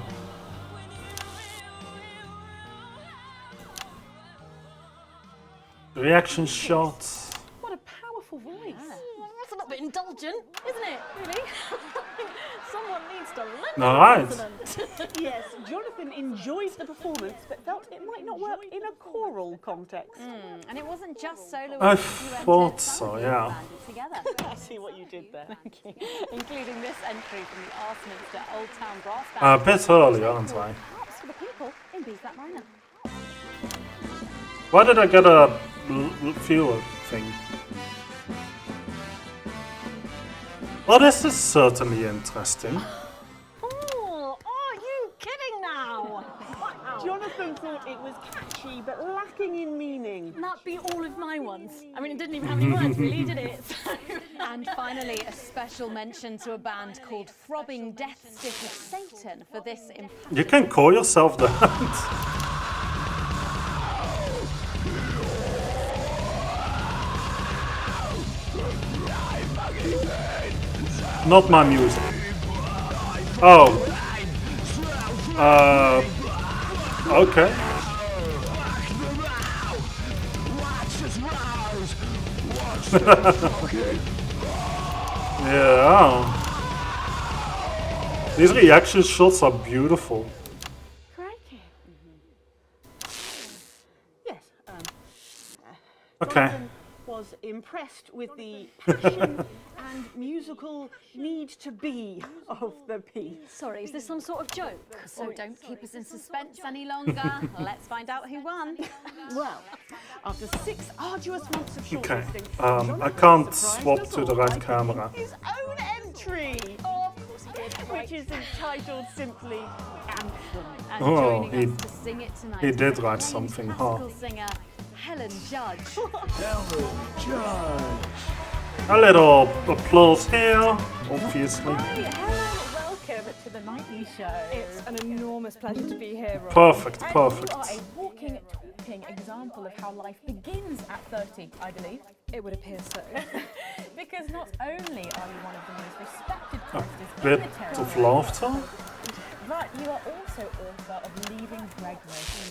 Reaction shots. What a powerful voice. That's a little bit indulgent, isn't it? Really? Someone needs to lend All right. Yes, Jonathan enjoyed the performance, but felt it might not work in a choral context. And it wasn't just solo. I thought so, yeah. Together. I see what you did there. Thank you. Including this entry from the Arsenalster Old Town Brass A Band. bit early, aren't I? Props for the people in B flat minor. Why did I get a viewer thing? Well, this is certainly interesting. Oh, are you kidding now? Wow. Jonathan thought it was catchy, but lacking in meaning. That'd be all of my ones. I mean, it didn't even have any words, really, did it? And finally, a special mention to a band called Throbbing Death Stick of Satan for this You can call yourself that. Not my music. Oh. Okay. Yeah. These reaction shots are beautiful. Crikey. Yes. Okay. Jonathan was impressed with the passion and musical need to be of the piece. Sorry, is this some sort of joke? So don't keep us in suspense any longer. Let's find out who won. Well, after 6 arduous months of Okay. shortlisting, I can't swap to the right camera. his own entry, Oh, of course he did. which is entitled simply Anthem. And Oh, joining he- us to sing it tonight he is did the write acclaimed something, huh? classical singer Helen Judge. A little applause here, obviously. Hi, welcome to the Nightly Show. It's an enormous pleasure to be here, Rob. Perfect, And perfect. you are a walking, talking example of how life begins at 30, I believe. It would appear so. Because not only are you one of the most respected A choristers in bit the of territory, laughter. but You are also author of Leaving Gregory,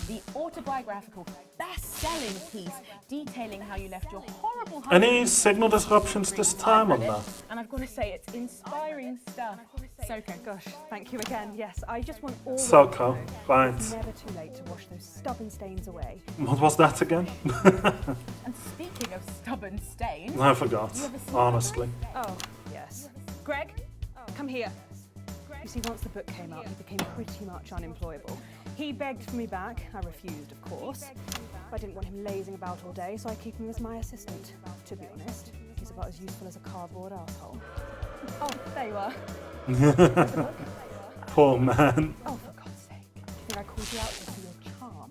the autobiographical best-selling piece detailing how you left your horrible home. Any signal disruptions this time or not? And I've got to say, it's inspiring stuff. Soko, gosh, thank you again. Yes, I just want all Soko, of you to know right. it's never too late to wash those stubborn stains away. What was that again? And speaking of stubborn stains... I forgot, you ever seen honestly. Oh, yes. Greg, come here. You see, once the book came out, he became pretty much unemployable. He begged for me back. I refused, of course. I didn't want him lazing about all day, so I keep him as my assistant. To be honest, he's about as useful as a cardboard asshole. Oh, there you are. Poor man. Oh, for God's sake. Do you think I called you out just for your charm?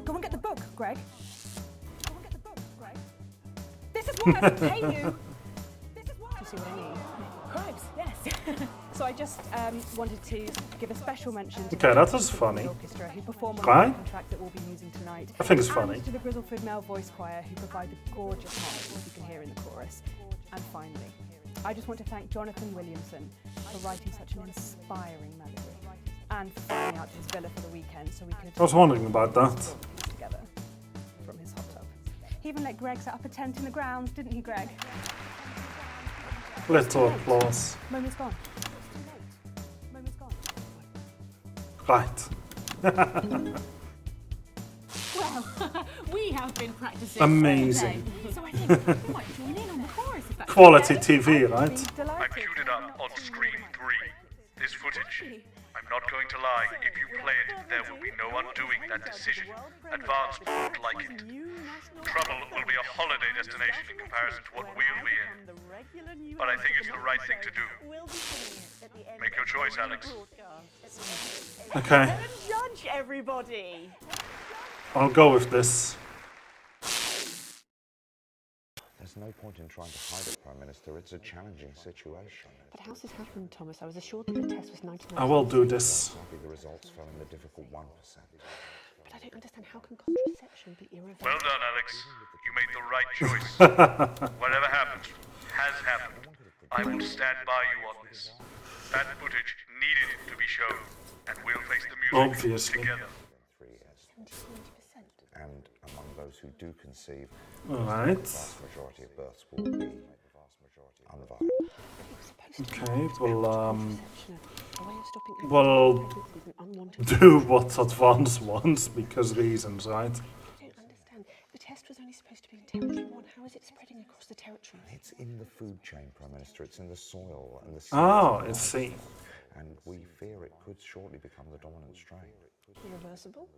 Go and get the book, Greg. Go and get the book, Greg. This is why I don't pay you. This is why. Do you see what I mean? Cribs, yes. So I just wanted to give a special mention to Okay, that was funny. the orchestra who perform on Right? the track that we'll be using tonight. I think it's and funny. to the Grizzleford Male Voice Choir who provide the gorgeous harmony you can hear in the chorus. And finally, I just want to thank Jonathan Williamson for writing such an inspiring melody and for flying out to his villa for the weekend so we could... I was wondering about that. ...together from his hot tub. He even let Greg set up a tent in the grounds, didn't he, Greg? Little applause. Moment's gone. Moment's gone. Right. Well, we have been practicing. Amazing. So I think we might join in on the chorus if that's Quality okay. TV, right? I've queued it up on screen 3. This footage. I'm not going to lie, if you play it, there will be no undoing that decision. Advance won't like it. Trouble will be a holiday destination in comparison to what we'll be in. But I think it's the right thing to do. Make your choice, Alex. Okay. Judge everybody. I'll go with this. There's no point in trying to hide it, Prime Minister. It's a challenging situation. But how's this happened, Thomas? I was assured that the test was 99%. I will do this. Sadly, the results fell in the difficult 1%. But I don't understand, how can contraception be irrevocable? Well done, Alex. You made the right choice. Whatever happened, has happened. I will stand by you on this. That footage needed to be shown, and we'll face the music Obviously. together. 3 years. And among those who do conceive, Alright. the vast majority of births will be unviable. Okay, we'll do what Advance wants because reasons, right? I don't understand. The test was only supposed to be in Territory 1. How is it spreading across the territories? It's in the food chain, Prime Minister. It's in the soil and the seeds. Oh, I see. And we fear it could shortly become the dominant strain. Irreversible?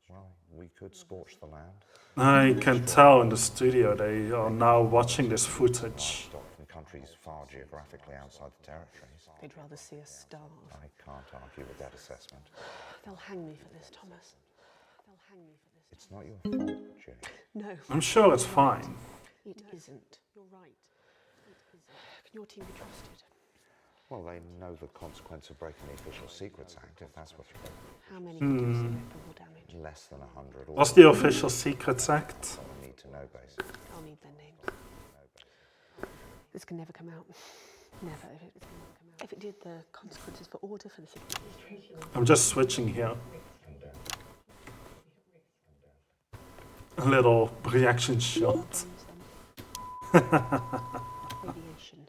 Well, we could scorch the land. I can tell in the studio they are now watching this footage. Stock from countries far geographically outside the territories. They'd rather see us starve. I can't argue with that assessment. They'll hang me for this, Thomas. They'll hang me for this. It's not your fault, Jenny. No. I'm sure it's fine. It isn't. You're right. Can your team be trusted? Well, they know the consequence of breaking the Official Secrets Act, if that's what you're... How many can do irreparable damage? Less than 100. What's the Official Secrets Act? I need to know, basically. I'll need their names. This can never come out. Never. It can never come out. If it did, the consequences for order for the city. I'm just switching here. A little reaction shot. Radiation,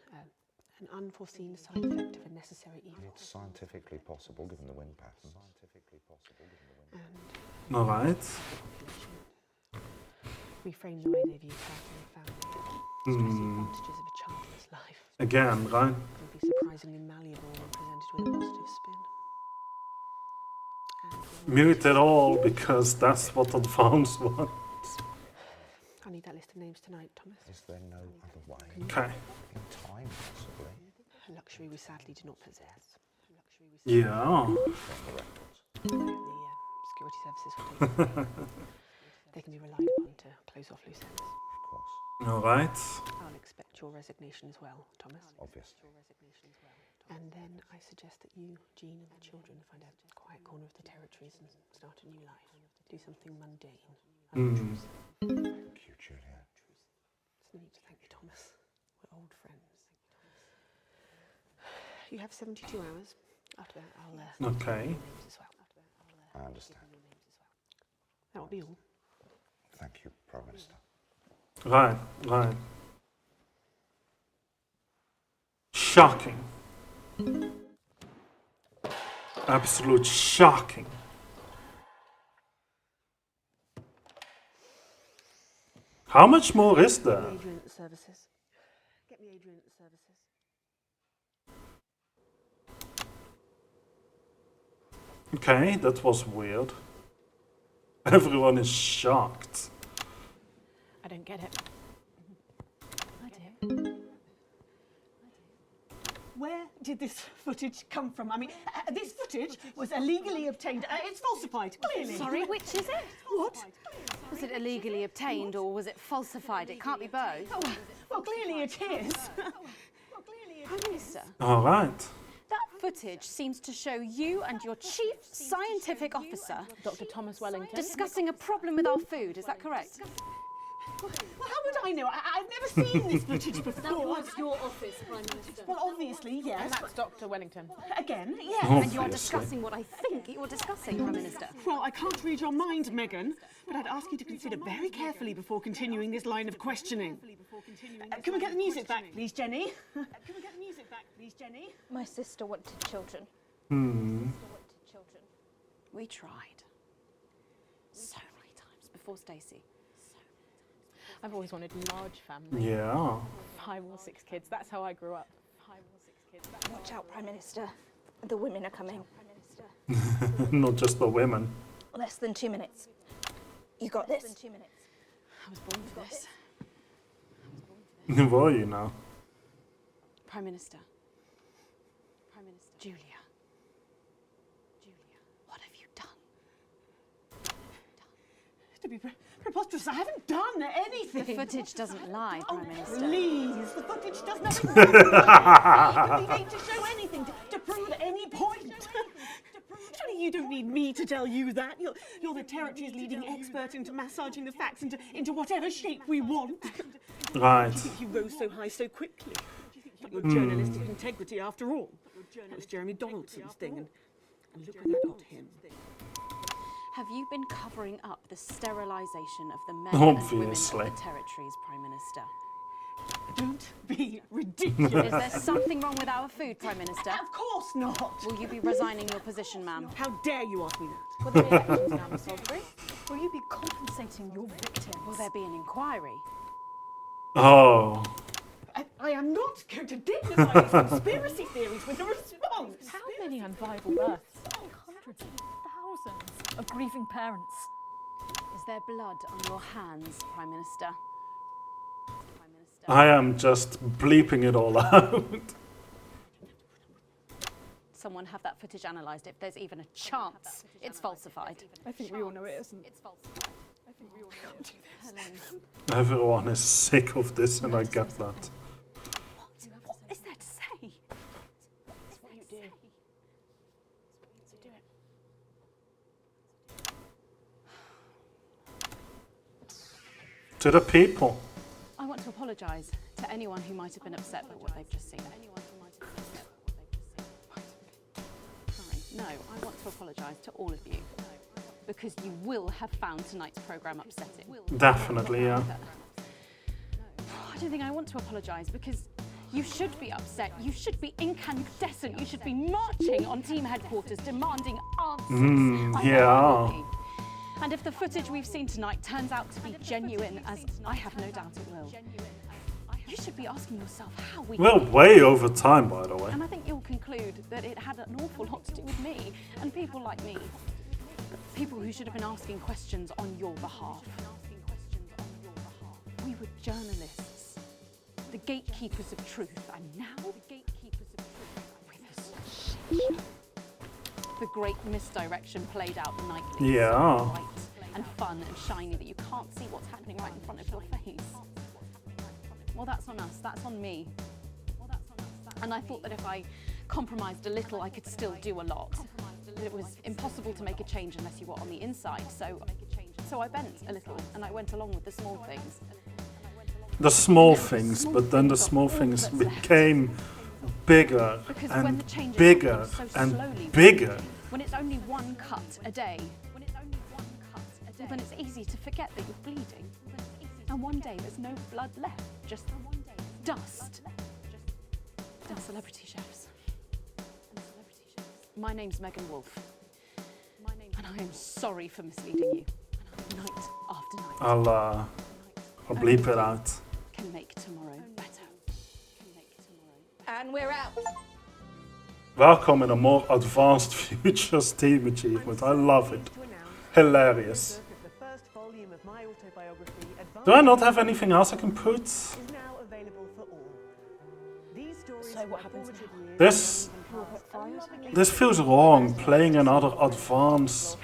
an unforeseen side effect of a necessary evil. It's scientifically possible, given the wind pattern. Alright. Reframe the way they view family. Stress the advantages of a childless life. Again, right? And be surprisingly malleable when presented with a positive spin. Mute it all because that's what Advance wants. I need that list of names tonight, Thomas. Is there no other way? Okay. In time, possibly. A luxury we sadly do not possess. Yeah. The security services will take care of it. They can be relied upon to close off loose ends. Of course. Alright. I'll expect your resignation as well, Thomas. Obviously. And then I suggest that you, Jean, and the children find a quiet corner of the territories and start a new life. Do something mundane. Thank you, Julia. There's no need to thank you, Thomas. We're old friends. You have 72 hours After that, I'll Okay. I understand. That will be all. Thank you, Prime Minister. Right, right. Shocking. Absolute shocking. How much more is there? Adrian at the services. Get me Adrian at the services. Okay, that was weird. Everyone is shocked. I don't get it. Where did this footage come from? I mean, this footage was illegally obtained. It's falsified, clearly. Sorry, which is it? What? Was it illegally obtained or was it falsified? It can't be both. Oh, well, clearly it is. Prime Minister, All right. that footage seems to show you and your chief scientific officer, Dr. Thomas Wellington, discussing a problem with our food. Is that correct? Well, how would I know? I've never seen this footage before. That was your office, Prime Minister. Well, obviously, yes. and that's Dr. Wellington. Again, yes. And you're discussing what I think you're discussing, Prime Minister. Well, I can't read your mind, Megan, but I'd ask you to consider very carefully before continuing this line of questioning. Can we get the music back, please, Jenny? Can we get the music back, please, Jenny? My sister wanted children. We tried. So many times before Stacey. I've always wanted a large family. Yeah. 5 or 6 kids. That's how I grew up. 5 or 6 kids. Watch out, Prime Minister. The women are coming. Not just the women. Less than 2 minutes. You got this? I was born for this. Who are you now? Prime Minister. Prime Minister. Julia. What have you done? To be preposterous, I haven't done anything. The footage doesn't lie, Prime Minister. Please, the footage does nothing wrong. We need to show anything to prove any point. Surely you don't need me to tell you that. You're the territory's leading expert into massaging the facts into whatever shape we want. Right. Do you think you rose so high so quickly? Not your journalistic integrity, after all. That was Jeremy Donaldson's thing, and look where that got him. Have you been covering up the sterilisation of the men and women of Obviously. the territories, Prime Minister? Don't be ridiculous. Is there something wrong with our food, Prime Minister? Of course not. Will you be resigning your position, ma'am? How dare you ask me that? Will there be elections now, Miss Salisbury? Will you be compensating your victims? Will there be an inquiry? Oh. I am not going to dignify these conspiracy theories with a response. How many unviable births? Hundreds, thousands of grieving parents. Is there blood on your hands, Prime Minister? I am just bleeping it all out. Someone have that footage analysed if there's even a chance it's falsified. I think we all know it isn't. It's falsified. I think we all know it. Helen. Everyone is sick of this, and I get that. What is there to say? It's what you do. So do it. To the people. I want to apologise to anyone who might have been upset by what they've just seen. Sorry, no, I want to apologise to all of you. Because you will have found tonight's programme upsetting. Definitely, yeah. I don't think I want to apologise because you should be upset. You should be incandescent. You should be marching on team headquarters demanding answers. I know you will be. And if the footage we've seen tonight turns out to be genuine, as I have no doubt it will, you should be asking yourself how we... Well, way over time, by the way. And I think you'll conclude that it had an awful lot to do with me and people like me. People who should have been asking questions on your behalf. We were journalists, the gatekeepers of truth, and now the gatekeepers of truth with a shit show. The great misdirection played out nightly. Yeah. So bright and fun and shiny that you can't see what's happening right in front of your face. Well, that's on us. That's on me. And I thought that if I compromised a little, I could still do a lot. But it was impossible to make a change unless you were on the inside. So I bent a little and I went along with the small things. The small things, but then the small things became bigger Because when the and changes bigger happen so and slowly, bigger. when it's only one cut a day, well, then it's easy to forget that you're bleeding. And one day there's no blood left, just dust. And celebrity chefs. My name's Megan Wolf. And I am sorry for misleading you. Night after night. I'll bleep it out. Can make tomorrow better. And we're out. Welcome in a more advanced future Steam achievement. I love it. Hilarious. Do I not have anything else I can put? So what happens now? This feels wrong, playing another advanced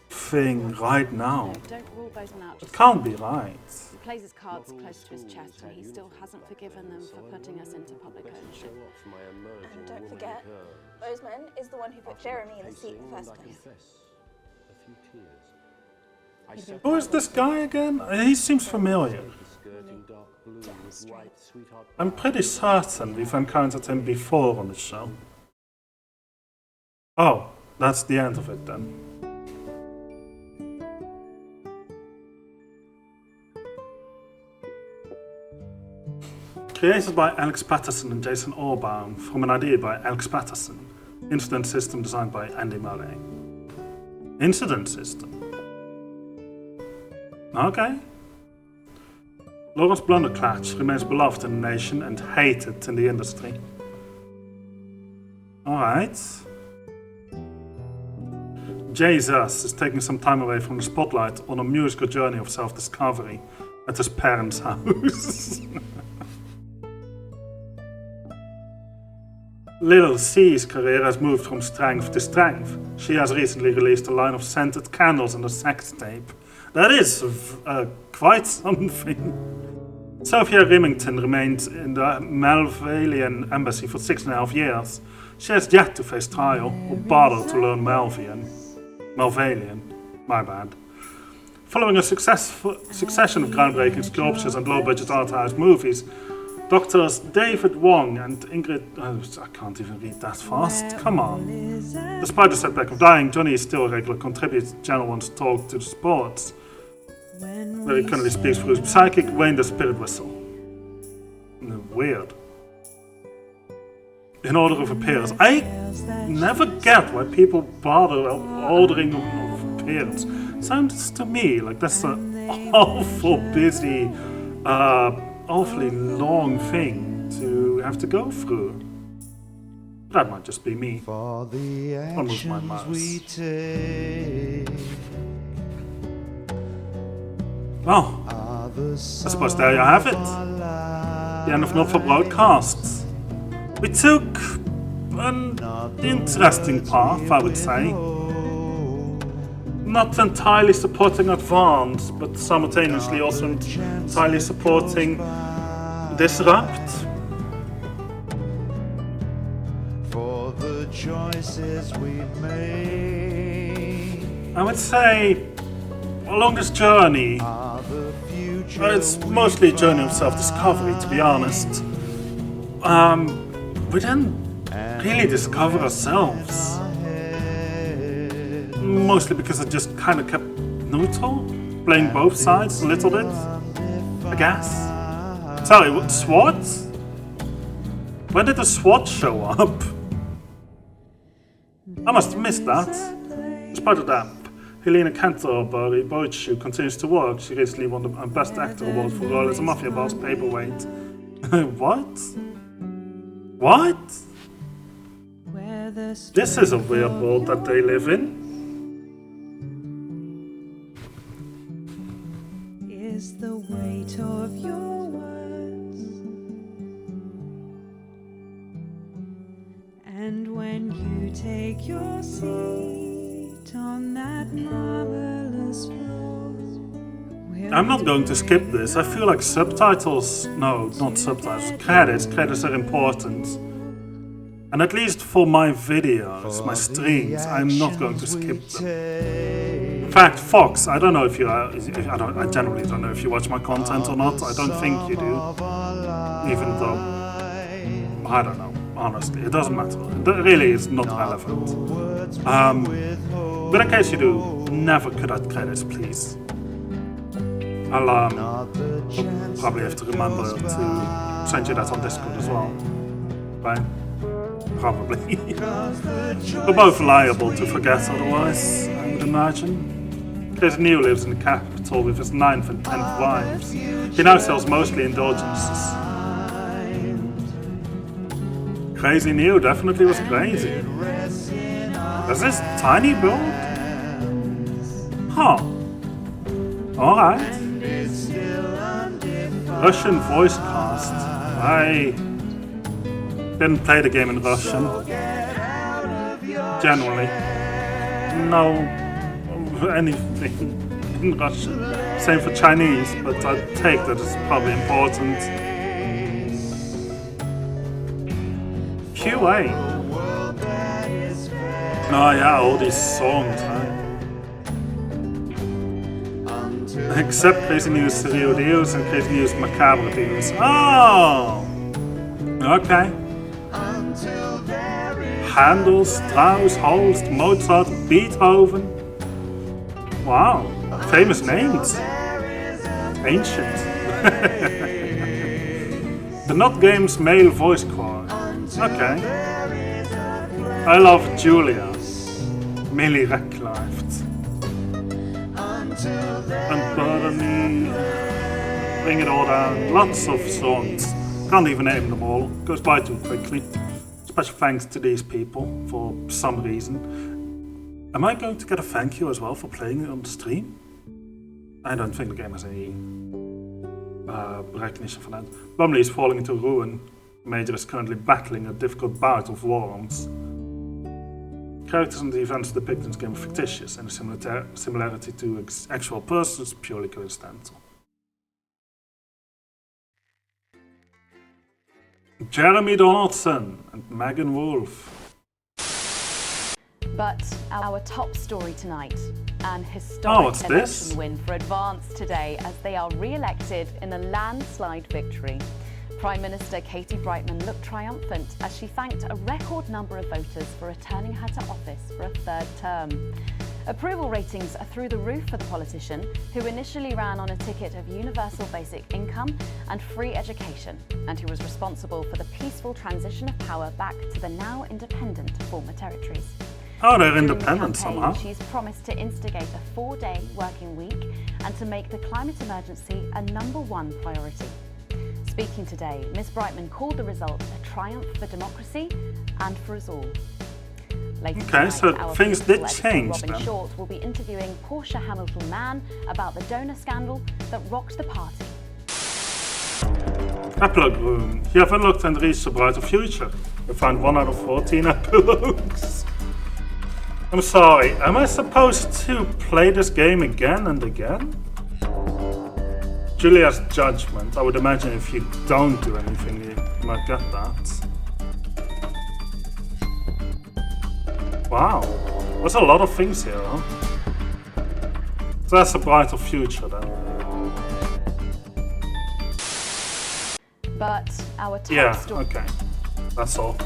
thing right now. Don't rule those one out. It can't be right. He plays his cards close to his chest and he still hasn't forgiven them for putting us into public ownership. And don't forget, Bozeman is the one who put Jeremy in the seat in the first place. Who is this guy again? He seems familiar. I'm pretty certain we've encountered him before on the show. Oh, that's the end of it then. Created by Alex Patterson and Jason Orbaum from an idea by Alex Patterson. Incident system designed by Andy Murray. Incident system. Okay. Lawrence Blunderclatch remains beloved in the nation and hated in the industry. Alright. Jesus is taking some time away from the spotlight on a musical journey of self-discovery at his parents' house. Little C's career has moved from strength to strength. She has recently released a line of scented candles and a sex tape. That is quite something. Sophia Remington remained in the Malvalian embassy for 6.5 years. She has yet to face trial or bother to learn Malvalian. My bad. Following a succession of groundbreaking sculptures and low-budget art house movies, Doctors David Wong and Ingrid... I can't even read that fast. Come on. Despite the setback of dying, Johnny is still a regular contributor to Channel 1's Talk to the Sports, where he currently speaks through his psychic Wayne the Spirit Whistle. Weird. In order of appearance. I never get why people bother ordering of appearance. Sounds to me like that's an awful busy... awfully long thing to have to go through. That might just be me. I'll move my mouse. Well, I suppose there you have it. The end of Not For Broadcasts. We took an interesting path, I would say. Not entirely supporting Advance, but simultaneously also entirely supporting Disrupt. For the choices we made. I would say, along this journey, it's mostly a journey of self-discovery, to be honest. We didn't really discover ourselves. Mostly because I just kind of kept neutral, playing both sides a little bit, I guess. Sorry, what, SWAT? When did the SWAT show up? I must have missed that. Despite of that, Helena Canterbury Boitshoe continues to work. She recently won the Best Actor Award for her role as a mafia boss paperweight. What? What? This is a weird world that they live in. Is the weight of your words, and when you take your seat on that marvelous floor. I'm not going to skip this. I feel like subtitles, no, not subtitles, credits are important. And at least for my videos, my streams, I'm not going to skip them. In fact, Fox, I don't know if you are, I generally don't know if you watch my content or not. I don't think you do. Even though, I don't know. honestly. It doesn't matter. It really is not relevant. But in case you do, never cut out credits, please. I'll probably have to remember to send you that on Discord as well. Right? Probably. We're both liable to forget otherwise, I would imagine. Chris New lives in the capital with his 9th and 10th wives. He now sells mostly indulgences. Crazy New definitely was crazy. Is this tiny build? Huh. Alright. Russian voice cast. I didn't play the game in Russian. Generally. No anything in Russian. Same for Chinese, but I take that it's probably important. QA. Oh yeah, all these songs, huh? Except Crazy News Surreal Deals and Crazy News Macabre Deals. Oh! Okay. Handel, Strauss, Holst, Mozart, Beethoven. Wow. Famous names. Ancient. The Not Games male voice choir. Okay. I love Julia. Millie Recklife. And Burden. Bring it all down. Lots of songs. Can't even name them all. Goes by too quickly. Special thanks to these people for some reason. Am I going to get a thank you as well for playing it on the stream? I don't think the game has any recognition for that. Bumley is falling into ruin. Major is currently battling a difficult bout of worms. Characters and the events depicted in this game are fictitious, and the similarity to actual persons is purely coincidental. Jeremy Donaldson and Megan Wolf. But our top story tonight, an historic election win for Advance today as they are re-elected in a landslide victory. Prime Minister Katie Brightman looked triumphant as she thanked a record number of voters for returning her to office for a third term. Approval ratings are through the roof for the politician, who initially ran on a ticket of universal basic income and free education, and who was responsible for the peaceful transition of power back to the now independent former territories. Oh, they're independent somehow. She's promised to instigate a 4-day working week and to make the climate emergency a #1 priority. Speaking today, Ms Brightman called the result a triumph for democracy and for us all. Later tonight, so our things did change Robin then. Short will be interviewing Portia Hamilton-Mann about the donor scandal that rocked the party. Epilogue room. You have unlocked and reached a brighter future. You found 1 out of 14 epilogues. I'm sorry, am I supposed to play this game again and again? Julia's judgment. I would imagine if you don't do anything, you might get that. Wow, there's a lot of things here, huh? So that's a brighter future then. But our top story. Okay. That's all.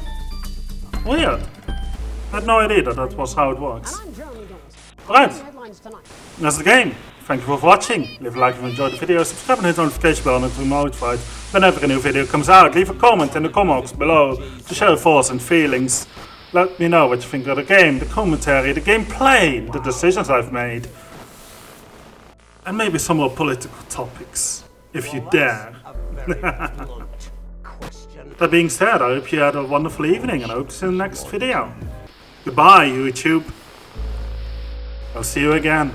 Weird. I had no idea that was how it works. Alright. That's the game. Thank you for watching. Leave a like if you enjoyed the video, subscribe and hit the notification bell to be notified whenever a new video comes out. Leave a comment in the comments below to share your thoughts and feelings. Let me know what you think of the game, the commentary, the gameplay, the decisions I've made. And maybe some more political topics, if you dare. That being said, I hope you had a wonderful evening and I hope to see you in the next video. Goodbye, YouTube. I'll see you again.